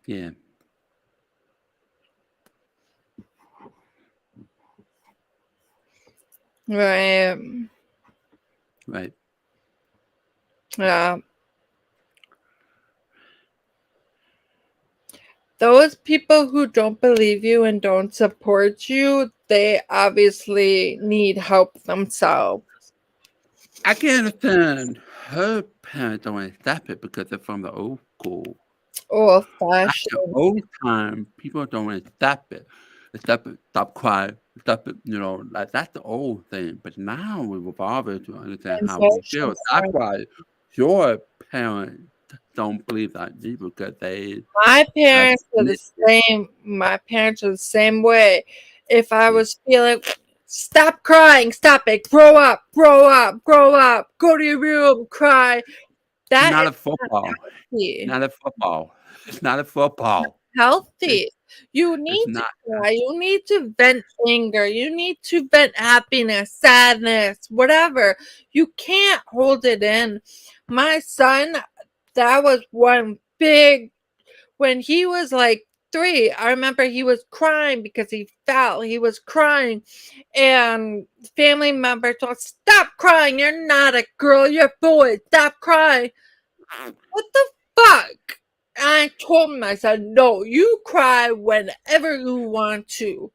Yeah. Right. Right. Yeah. Those people who don't believe you and don't support you, they obviously need help themselves. I can understand her parents don't want to stop it because they're from the old school. Old Back in fashioned. old time, people don't want to stop it. Stop crying, stop it, like that's the old thing. But now we've evolved to understand how we feel. That's why your parents don't believe that either because they My like parents are the same. My parents are the same way. If I was feeling, stop crying, stop it, grow up, grow up, grow up, go to your room, cry. That not is a football. healthy. Not a football. It's not a football. Healthy. You It's need to not. cry. You need to vent anger. You need to vent happiness, sadness, whatever. You can't hold it in. My son, that was one big when he was like 3, I remember he was crying because he fell. He was crying, and family members told, "Stop crying. You're not a girl. You're a boy. Stop crying." What the fuck? And I told him, I said, "No, you cry whenever you want to.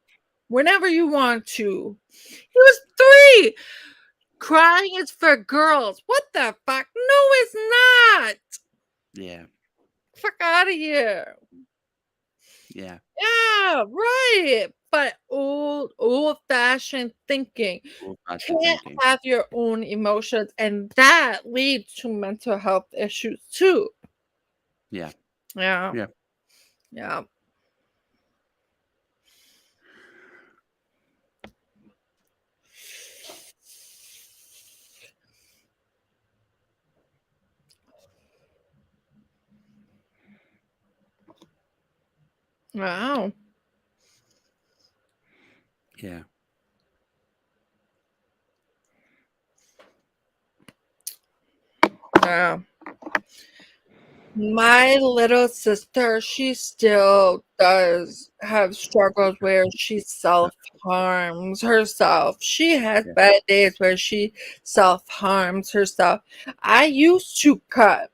Whenever you want to." He was 3. Crying is for girls. What the fuck? No, it's not. Yeah. Fuck out of here. Yeah. Yeah, right. But old-fashioned thinking. Old-fashioned Can't thinking. have your own emotions, and that leads to mental health issues too. Yeah. Yeah. Yeah. Yeah. Wow. Yeah. Yeah. My little sister, she still does have struggles where she self-harms herself. She has Yeah. bad days where she self-harms herself. I used to cut.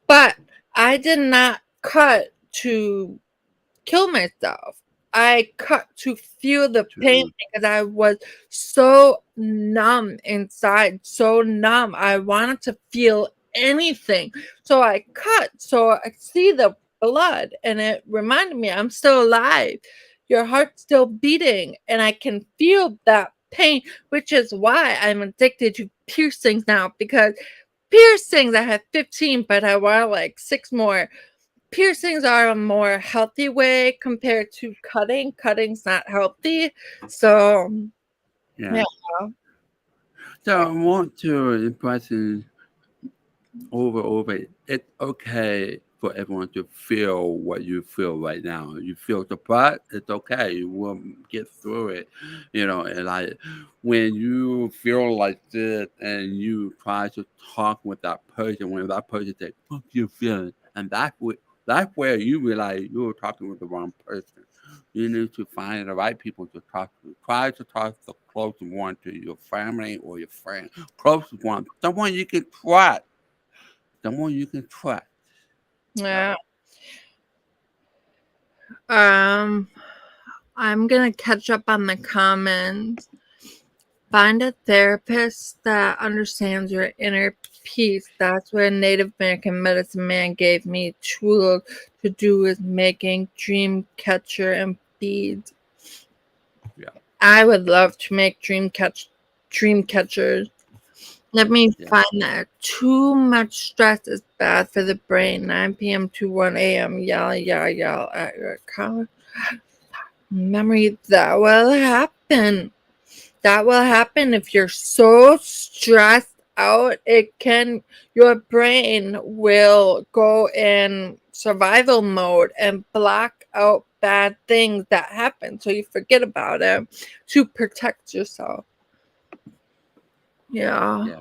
But I did not cut to kill myself. I cut to feel the pain True. because I was so numb inside, so numb. I wanted to feel anything. So I cut so I see the blood and it reminded me I'm still alive. Your heart's still beating and I can feel that pain, which is why I'm addicted to piercings now because piercings I have 15, but I want like 6 more. Piercings are a more healthy way compared to cutting. Cutting's not healthy. So, Yeah. yeah. So I want to impress you over. It's okay for everyone to feel what you feel right now. You feel depressed, it's okay. You will get through it. And like when you feel like this and you try to talk with that person, when that person says, "Fuck you feeling," and that's where you realize you were talking with the wrong person. You need to find the right people to talk to. Try to talk to the closest one to your family or your friend. Closest one. Someone you can trust. Someone you can trust. Yeah. Um, I'm gonna catch up on the comments. Find a therapist that understands your inner peace. That's what a Native American medicine man gave me tools to do is making dream catcher and beads. Yeah. I would love to make dream catchers. Let me Yeah. find that. Too much stress is bad for the brain. 9 p.m. to 1 a.m. Yell at your college memory. That will happen. That will happen if you're so stressed out. Your brain will go in survival mode and block out bad things that happen. So you forget about it to protect yourself. Yeah. Yeah.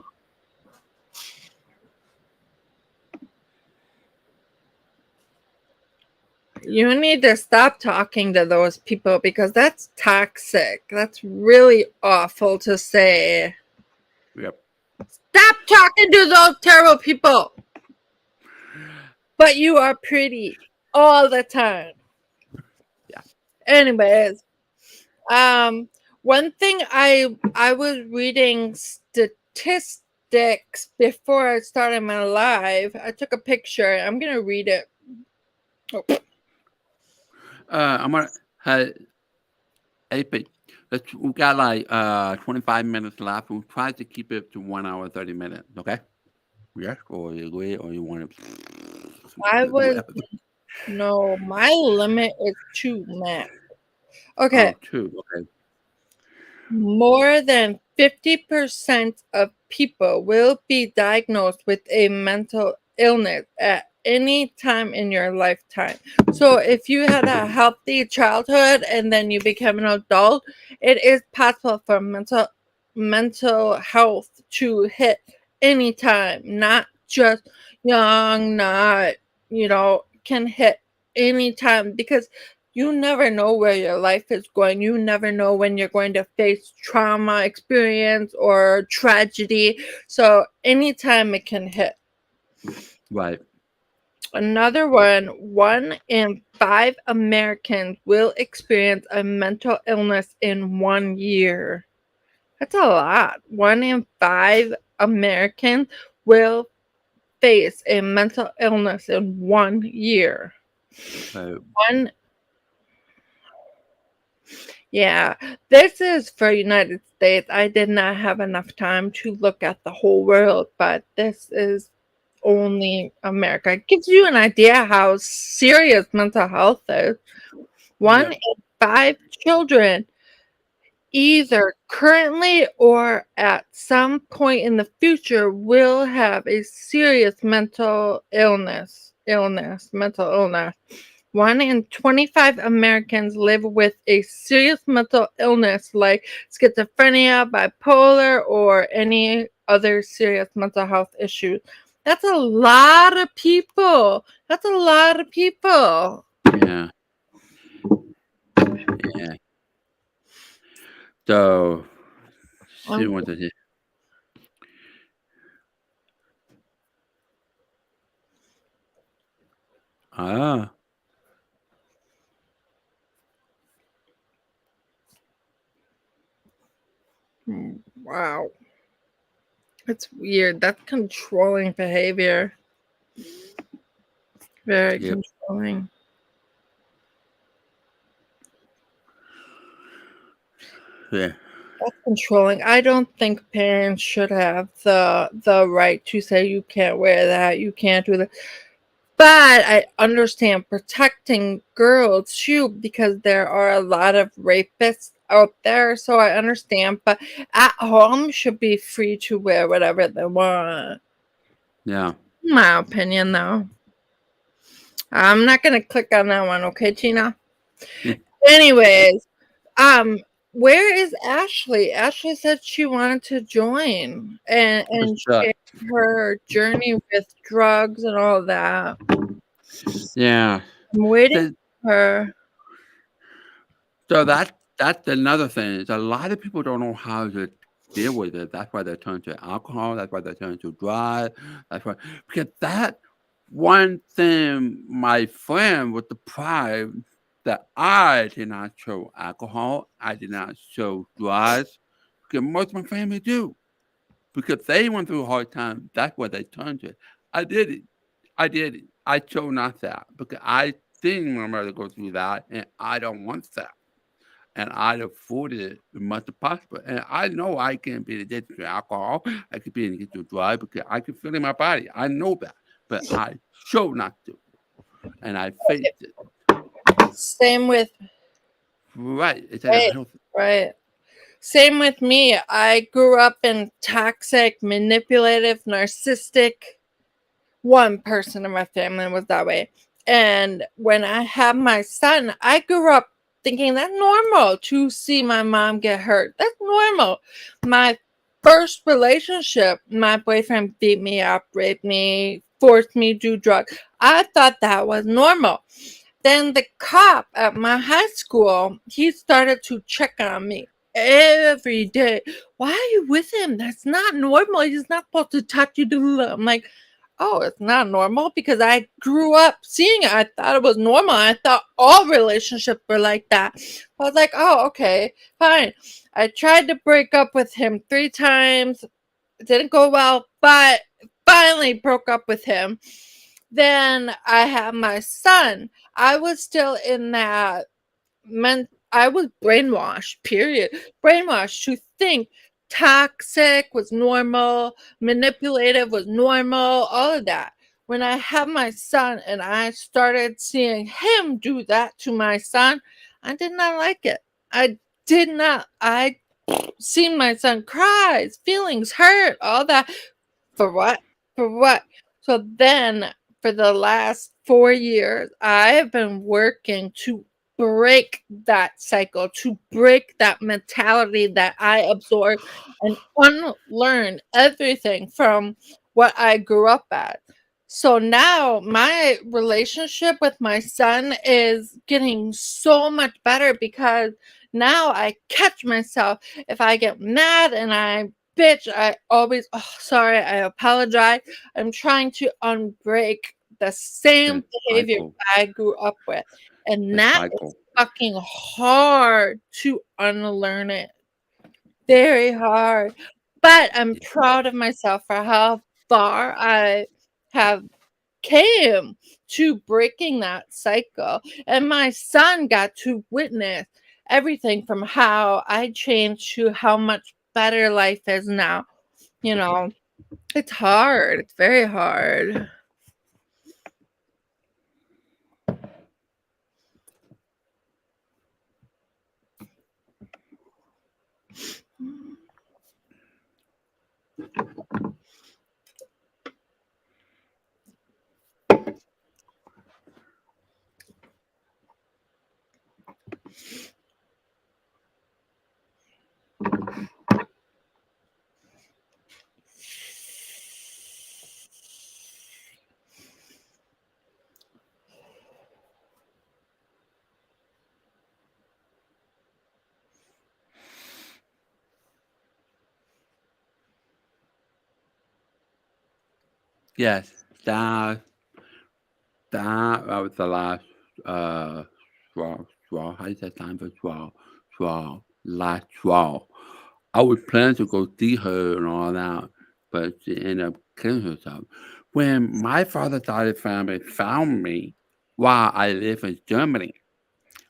You need to stop talking to those people because that's toxic. That's really awful to say. Yep. Stop talking to those terrible people. But you are pretty all the time. Yeah. Anyways, one thing I was reading statistics before I started my live. I took a picture. I'm gonna read it. Oh. I'm gonna. AP. We got like 25 minutes left. We'll try to keep it to 1 hour 30 minutes. Okay. Yes, or you agree, or you want to? No, my limit is 2 max. Okay. Oh, 2. Okay. More than 50% of people will be diagnosed with a mental illness at any time in your lifetime. So if you had a healthy childhood and then you become an adult, it is possible for mental health to hit anytime, not just young, not, can hit anytime because you never know where your life is going. You never know when you're going to face trauma experience or tragedy. So anytime it can hit. Right. Another one in 5 Americans will experience a mental illness in 1 year. That's a lot. 1 in 5 Americans will face a mental illness in 1 year. One. Yeah, this is for United States. I did not have enough time to look at the whole world, but this is only America. It gives you an idea how serious mental health is. 1 in 5 children, either currently or at some point in the future, will have a serious mental illness. 1 in 25 Americans live with a serious mental illness like schizophrenia, bipolar, or any other serious mental health issue. That's a lot of people. Yeah. Yeah. So, see what it is. Ah. Wow. It's weird. That's controlling behavior. Very controlling. Yeah. That's controlling. I don't think parents should have the right to say you can't wear that, you can't do that. But I understand protecting girls too because there are a lot of rapists out there. So I understand, but at home should be free to wear whatever they want. Yeah. My opinion, though. I'm not gonna click on that one, okay, Tina? Anyways, where is Ashley? Ashley said she wanted to join and share her journey with drugs and all that. Yeah. I'm waiting for her. So that's another thing. Is a lot of people don't know how to deal with it. That's why they turn to alcohol. That's why they turn to drugs. That's why because that one thing my friend was surprised that I did not show alcohol. I did not show drugs because most of my family do. Because they went through a hard time. That's what they turned to. I did it. I chose not that because I didn't want my mother to go through that, and I don't want that. And I'd afford it as much as possible. And I know I can be addicted to alcohol. I could be addicted to drugs because I can feel it in my body. I know that, but I chose not to, and I faced it. Same with Right. It's unhealthy. right. Same with me. I grew up in toxic, manipulative, narcissistic. One person in my family was that way. And when I had my son, I grew up thinking that's normal to see my mom get hurt. That's normal. My first relationship, my boyfriend beat me up, raped me, forced me to do drugs. I thought that was normal. Then the cop at my high school, he started to check on me every day. Why are you with him? That's not normal. He's not supposed to touch you. I'm like, oh, it's not normal because I grew up seeing it. I thought it was normal. I thought all relationships were like that. I was like, oh, okay, fine. I tried to break up with him 3 times. It didn't go well, but finally broke up with him. Then I have my son. I was still in that I was brainwashed, period. Brainwashed to think toxic was normal, manipulative was normal, all of that. When I had my son and I started seeing him do that to my son, I did not like it. I did not. I seen my son cries, feelings hurt, all that. For what? For what? So then, for the last 4 years, I have been working to break that cycle, to break that mentality that I absorbed and unlearn everything from what I grew up at. So now my relationship with my son is getting so much better because now I catch myself if I get mad and I bitch, I always, oh, sorry, I apologize. I'm trying to unbreak the same The behavior cycle. I grew up with. And The that is cycle. fucking hard to unlearn it. Very hard. But I'm proud of myself for how far I have came to breaking that cycle. And my son got to witness everything from how I changed to how much better life is now. You know, it's hard. It's very hard. Yes, that was the last straw. How do you say time for last straw. I was planning to go see her and all that, but she ended up killing herself. When my father's side of the family found me while I lived in Germany,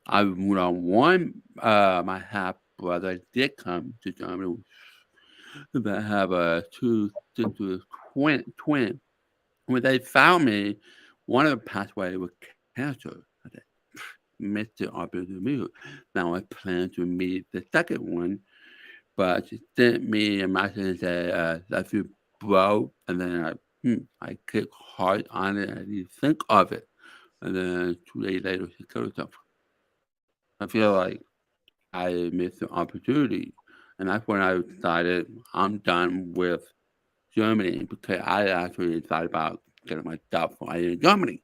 my half brother did come to Germany. But I have a two sister twin. When they found me, one of them passed away with cancer. I said, missed the opportunity. Now I plan to meet the second one, but she sent me a message and said, "Love you, bro." And then I clicked hard on it and I didn't think of it. And then 2 days later, she killed herself. I feel like I missed an opportunity. And that's when I decided I'm done with Germany because I actually thought about getting myself fired in Germany.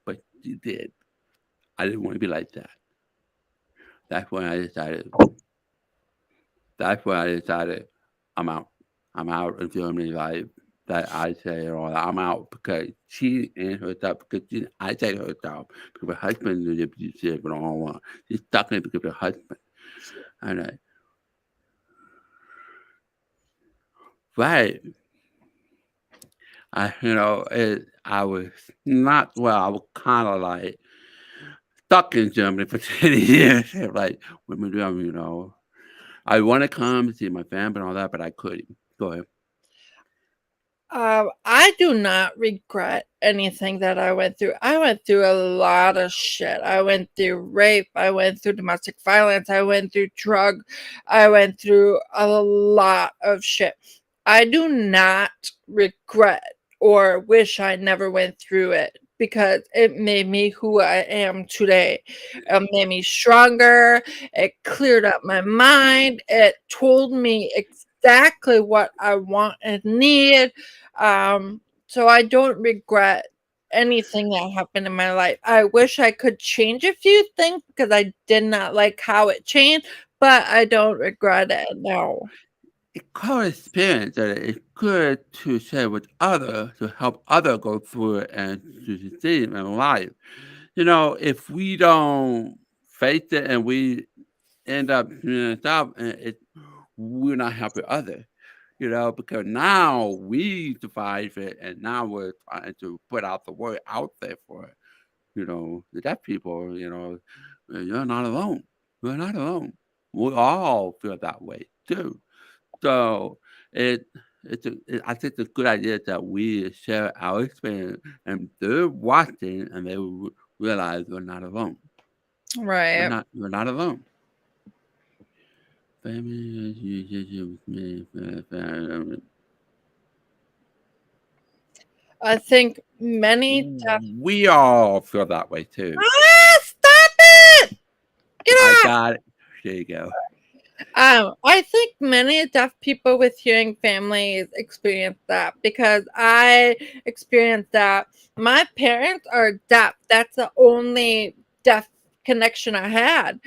But she did. I didn't want to be like that. That's when I decided. That's when I decided I'm out. I'm out of Germany life. That I say it all. I'm out because she and herself. Because I say herself because her husband is abusive and all that. She's stuck in it because of her husband. And right. I was not well. I was kind of like stuck in Germany for 10 years. Like women do, I want to come see my family and all that, but I couldn't. Go ahead. I do not regret anything that I went through. I went through a lot of shit. I went through rape. I went through domestic violence. I went through drug. I went through a lot of shit. I do not regret or wish I never went through it because it made me who I am today. It made me stronger. It cleared up my mind. It told me exactly what I want and need. So I don't regret anything that happened in my life. I wish I could change a few things because I did not like how it changed, but I don't regret it, no. It called experience that it's good to share with others to help other go through it and to succeed in life. If we don't face it and we end up doing stuff, and we're not helping others. Because now we survive it, and now we're trying to put out the word out there for it. The deaf people. You're not alone. You're not alone. We all feel that way too. So it I think it's a good idea that we share our experience, and they're watching, and they will realize we're not alone. Right. We're not alone. Family with me. I think many deaf We all feel that way too. stop it! Get I off! got it. There you go. I think many deaf people with hearing families experience that because I experienced that. My parents are deaf. That's the only deaf connection I had.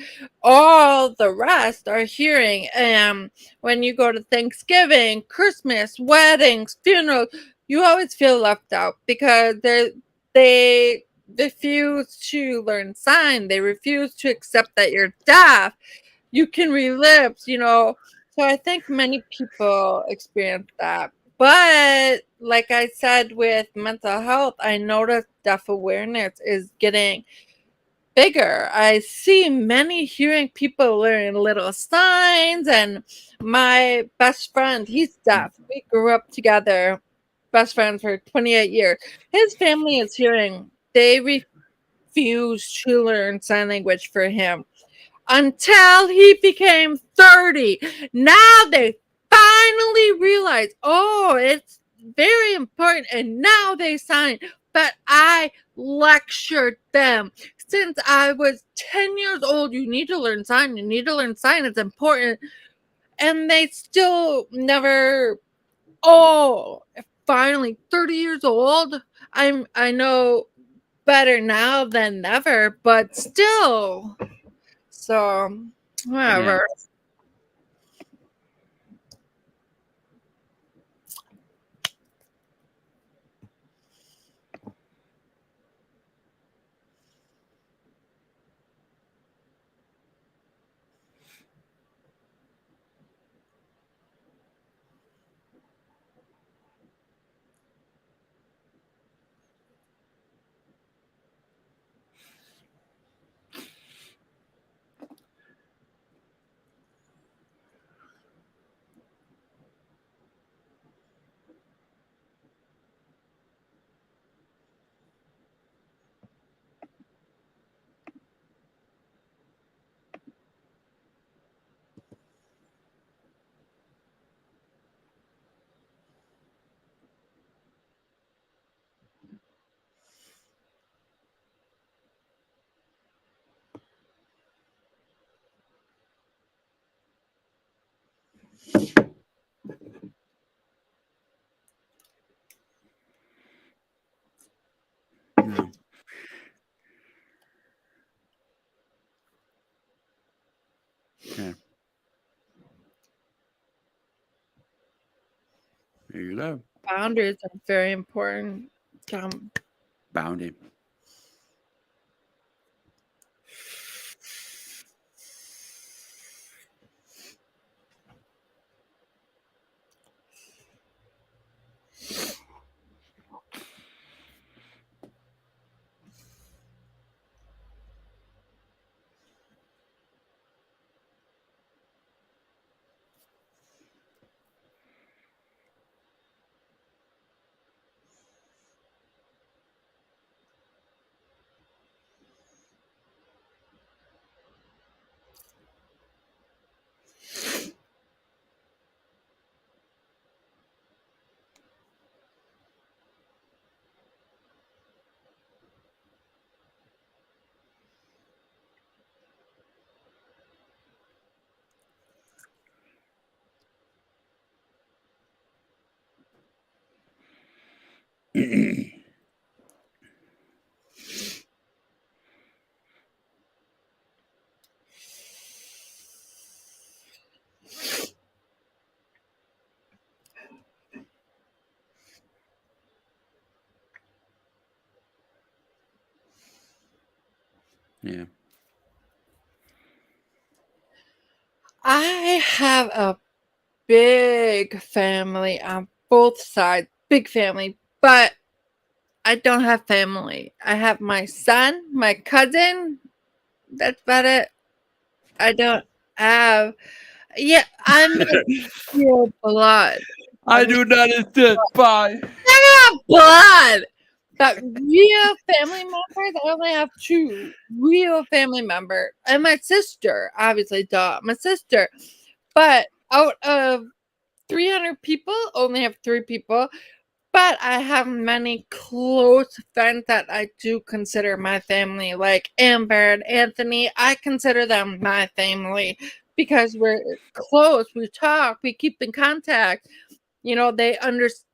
All the rest are hearing. And when you go to Thanksgiving, Christmas, weddings, funerals, you always feel left out because they refuse to learn sign. They refuse to accept that you're deaf. You can relive, so I think many people experience that. But like I said, with mental health, I noticed deaf awareness is getting bigger. I see many hearing people learning little signs, and my best friend, he's deaf. We grew up together, best friends for 28 years. His family is hearing. They refuse to learn sign language for him until he became 30. Now they finally realize, oh, it's very important. And now they sign. But I lectured them since I was 10 years old. You need to learn sign. You need to learn sign. It's important. And they still never, oh, finally 30 years old. I know better now than never, but still. So, Yeah. whatever. Yeah. Yeah. There you go. Boundaries are very important. Bounding. Yeah. I have a big family on both sides, big family, but I don't have family. I have my son, my cousin. That's about it. I don't have. Yeah, I'm real blood. I do not understand. Bye. I have blood. But real family members, I only have two real family members, and my sister. Obviously, duh, my sister. But out of 300 people, only have 3 people. But I have many close friends that I do consider my family, like Amber and Anthony. I consider them my family because we're close. We talk. We keep in contact. You know, they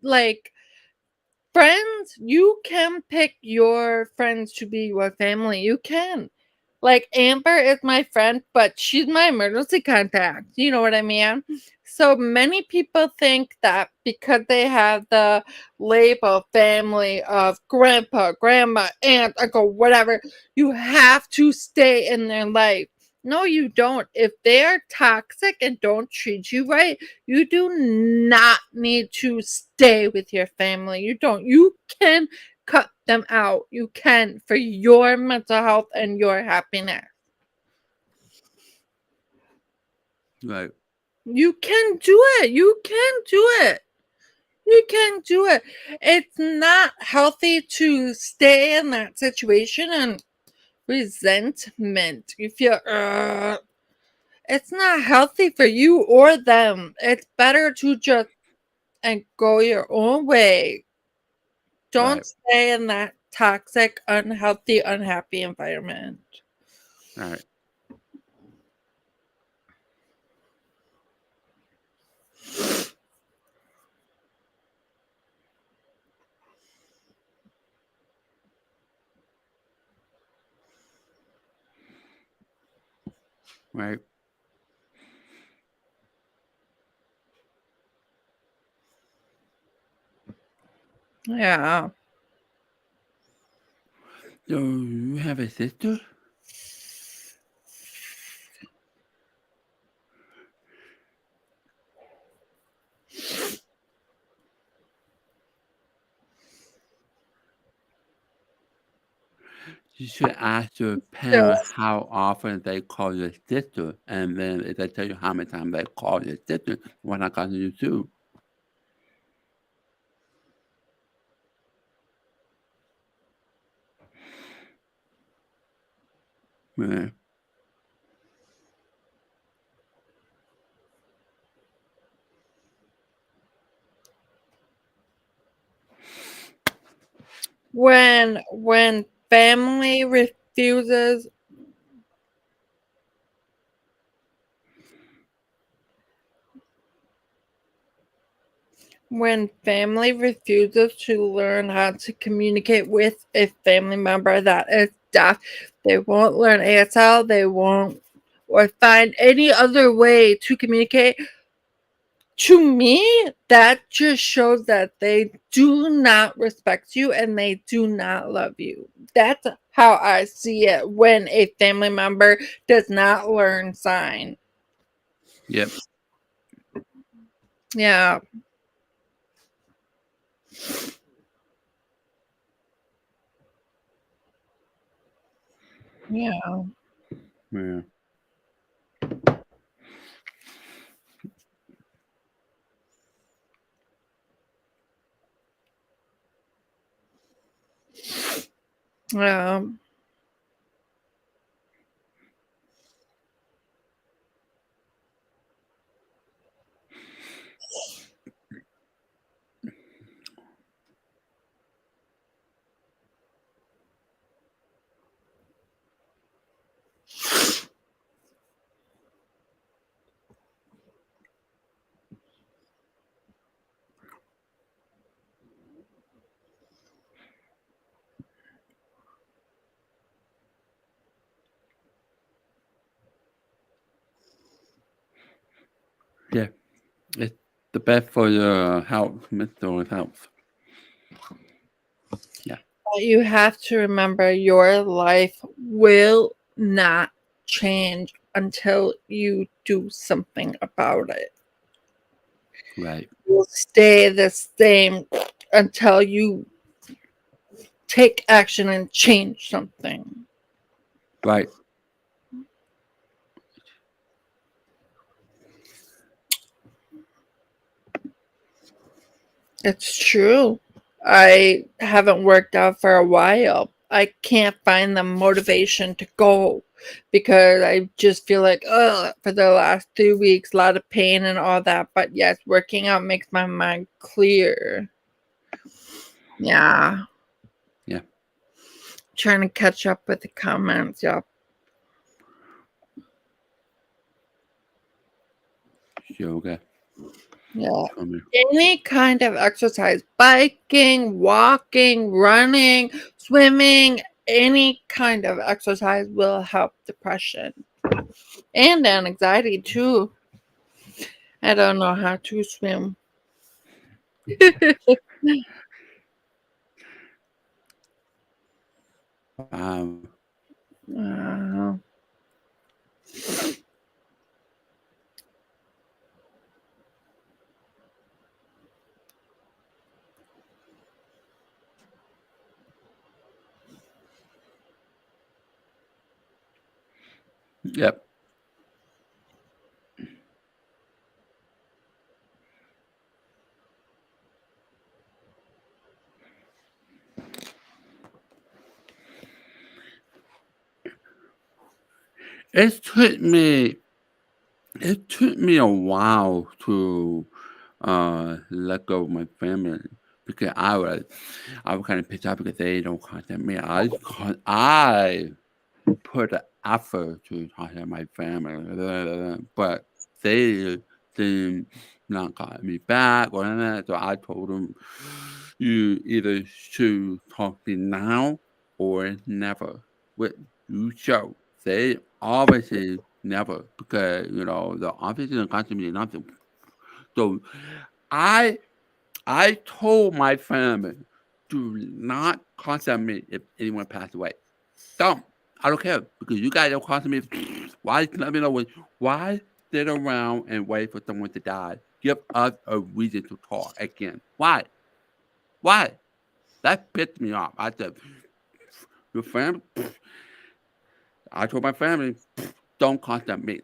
like friends. You can pick your friends to be your family. You can. Like Amber is my friend, but she's my emergency contact. You know what I mean? So many people think that because they have the label family of grandpa, grandma, aunt, uncle, whatever, you have to stay in their life. No, you don't. If they are toxic and don't treat you right, you do not need to stay with your family. You don't. You can cut them out. You can for your mental health and your happiness. Right. You can do it. You can do it. You can do it. It's not healthy to stay in that situation and resentment. You feel, it's not healthy for you or them. It's better to just and go your own way. Don't Right. stay in that toxic, unhealthy, unhappy environment. Right. Right. Yeah. So you have a sister? You should ask your parents how often they call your sister, and then if they tell you how many times they call your sister, why not call you too? Yeah. When family refuses when family refuses to learn how to communicate with a family member that is deaf, they won't learn ASL, they won't or find any other way to communicate. To me, that just shows that they do not respect you and they do not love you. That's how I see it when a family member does not learn sign. Yep. Yeah. Yeah. Yeah. Yeah. Yeah. It's the best for your health, mental health. But you have to remember your life will not change until you do something about it. Right. You'll stay the same until you take action and change something. Right. It's true. I haven't worked out for a while. I can't find the motivation to go because I just feel like, for the last 2 weeks, a lot of pain and all that. But yes, working out makes my mind clear. Yeah. Yeah. Trying to catch up with the comments. Yep. Yoga. Yeah. Coming. Any kind of exercise, biking, walking, running, swimming, any kind of exercise will help depression and anxiety too. I don't know how to swim. Uh, Yep. It took me a while to let go of my family because I was kind of pissed off because they don't contact me. I put the effort to contact my family, but they did not call me back or anything. So I told them, you either should talk to me now or never. What you show. They obviously never because the office didn't contact me nothing. So I I told my family, do not contact me if anyone passed away. Don't. I don't care because you guys don't contact me. Why let me know why sit around and wait for someone to die? Give us a reason to talk again. Why? Why? That pissed me off. I said, your family. I told my family, don't contact me.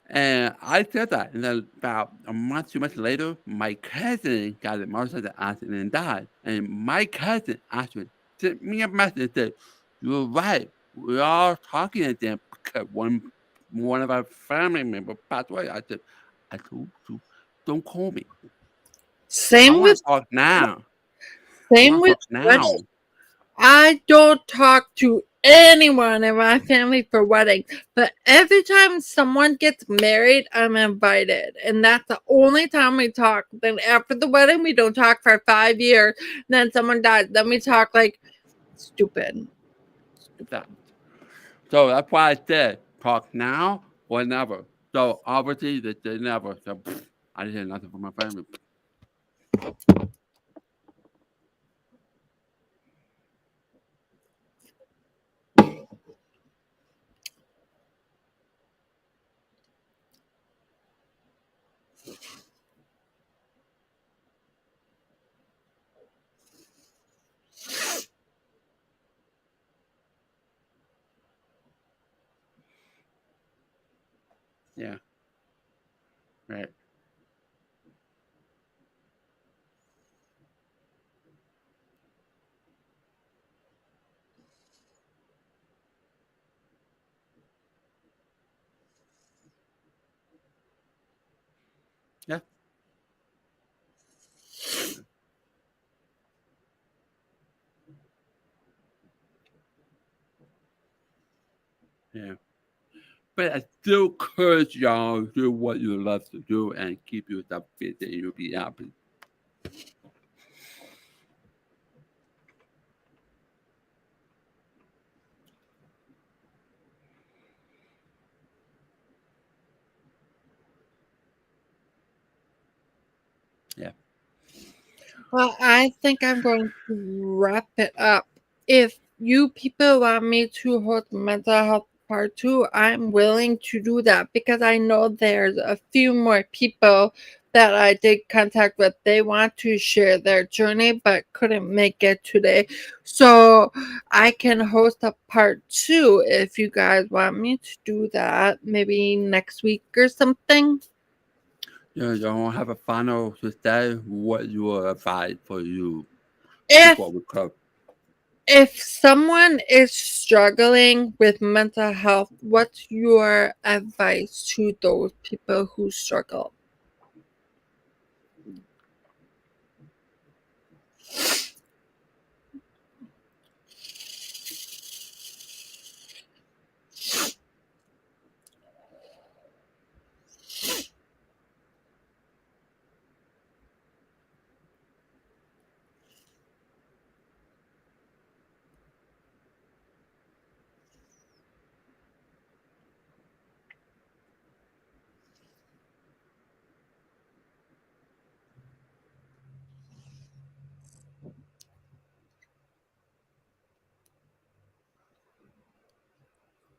And I said that, and then about a month, 2 months later, my cousin got a motorcycle accident and died. And my cousin actually sent me a message and said, "You're right. We're all talking again because one of our family members passed away." I told you, don't call me. I same want with to talk now. I same want to with talk now. wedding. I don't talk to anyone in my family for wedding, but every time someone gets married, I'm invited, and that's the only time we talk. Then after the wedding, we don't talk for 5 years. Then someone dies. Then we talk like stupid. That. So that's why I said talk now or never. So obviously they never. So I didn't hear nothing from my family. Yeah. Right. Yeah. Yeah. But I still encourage y'all to do what you love to do and keep yourself fit and you'll be happy. Yeah. Well, I think I'm going to wrap it up. If you people want me to hold mental health part 2, I'm willing to do that because I know there's a few more people that I did contact with. They want to share their journey but couldn't make it today. So I can host a part 2 if you guys want me to do that, maybe next week or something. You don't have a final to say what your advice for you If before we close. if someone is struggling with mental health, what's your advice to those people who struggle?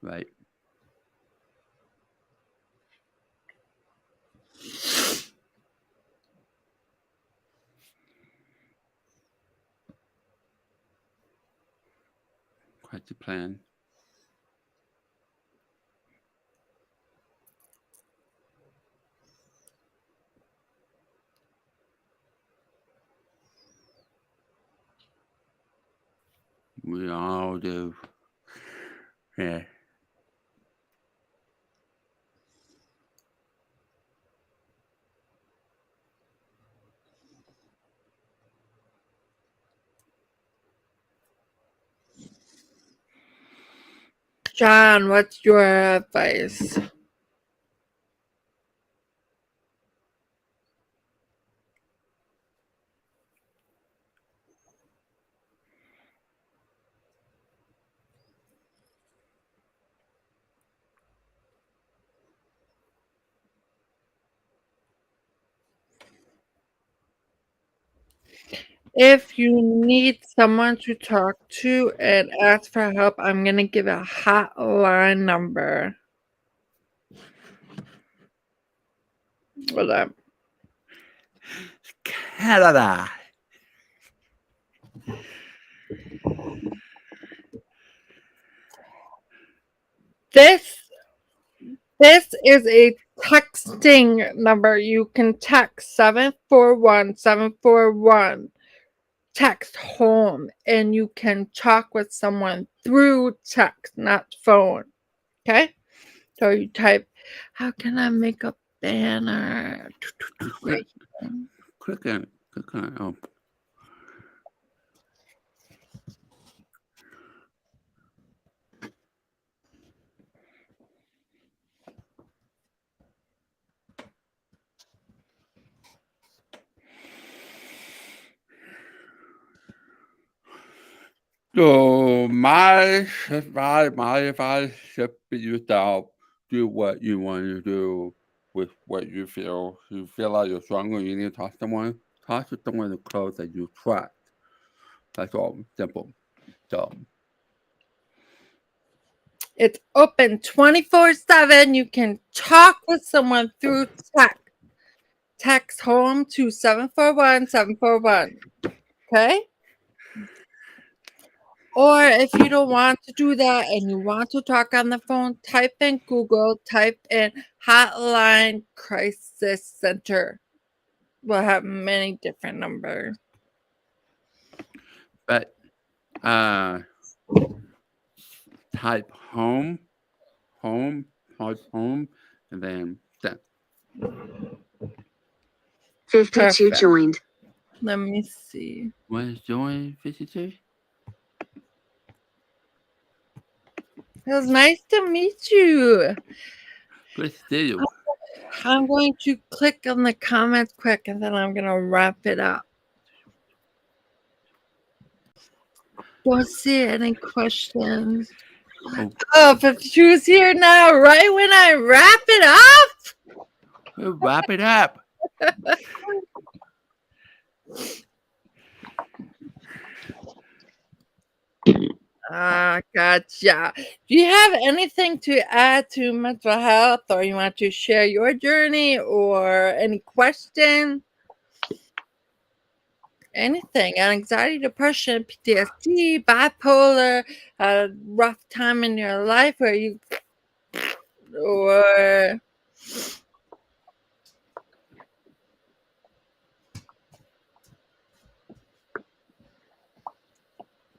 Right. Quite the plan. We all do. Yeah. John, what's your advice? If you need someone to talk to and ask for help, I'm going to give a hotline number. Hold up. Canada. This is a texting number. You can text 741-741. Text home, and you can talk with someone through text, not phone. Okay? So you type, how can I make a banner? Right here. Click on it. Click on it. Oh. So my advice should be yourself. Do what you want to do with what you feel. You feel like you're struggling, you need to talk to someone. Talk to someone close that you trust. That's all. Simple. So It's open 24/7. You can talk with someone through text. Text home to 741-741. Okay? Or if you don't want to do that and you want to talk on the phone, type in Google, type in Hotline Crisis Center. We'll have many different numbers. but type home, type home, and then send. 52 Perfect. joined. Let me see. What is join 52? It was nice to meet you. Good to see you. I'm going to click on the comments quick and then I'm going to wrap it up. Don't see any questions. Oh, Oh, 52 is here now, right when I wrap it up. we'll wrap it up. Gotcha. Do you have anything to add to mental health, or you want to share your journey, or any question? Anything, anxiety, depression, PTSD, bipolar, a rough time in your life where you, or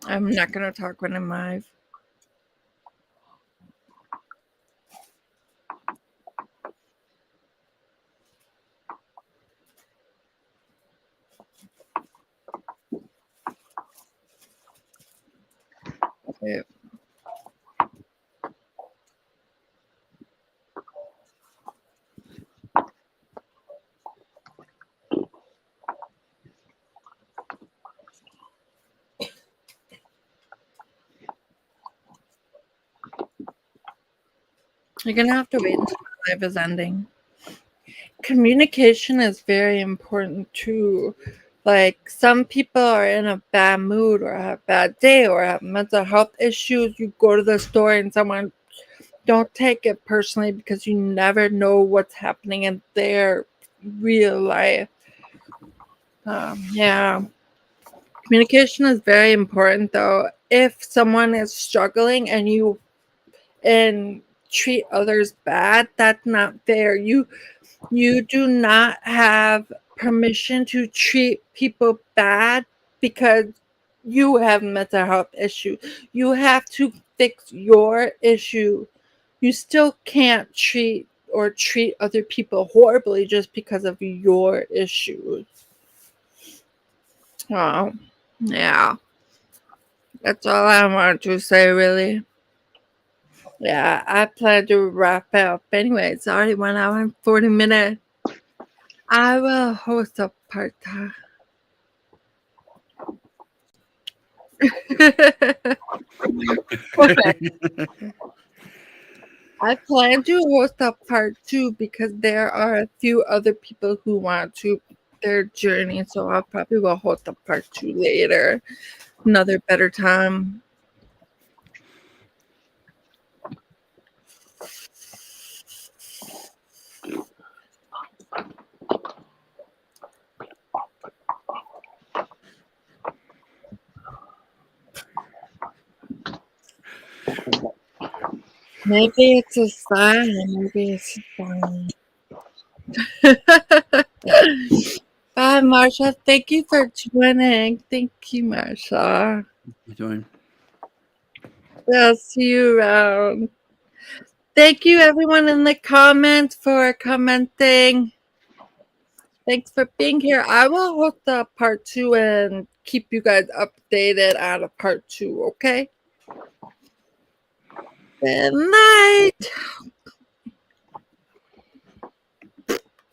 I'm not gonna talk when I'm live. Yeah. You're gonna have to wait until the live is ending. Communication is very important too. Like some people are in a bad mood or have a bad day or have mental health issues. You go to the store and someone don't take it personally because you never know what's happening in their real life. Yeah. Communication is very important though. If someone is struggling and you treat others bad, that's not fair. You do not have permission to treat people bad because you have mental health issue. You have to fix your issue. You still can't treat other people horribly just because of your issues. Oh, yeah. That's all I want to say, really. Yeah, I plan to wrap up. Anyway, it's already 1 hour and 40 minutes. I will host a part time. I plan to host a part 2 because there are a few other people who want to their journey. So I probably will host a part 2 later. Another better time. Maybe it's a sign, maybe it's a sign. Bye, Marsha. Thank you for joining. Thank you, Marsha. Join. We'll see you around. Thank you, everyone in the comments, for commenting. Thanks for being here. I will host a part 2 and keep you guys updated on a part 2, okay? Good night.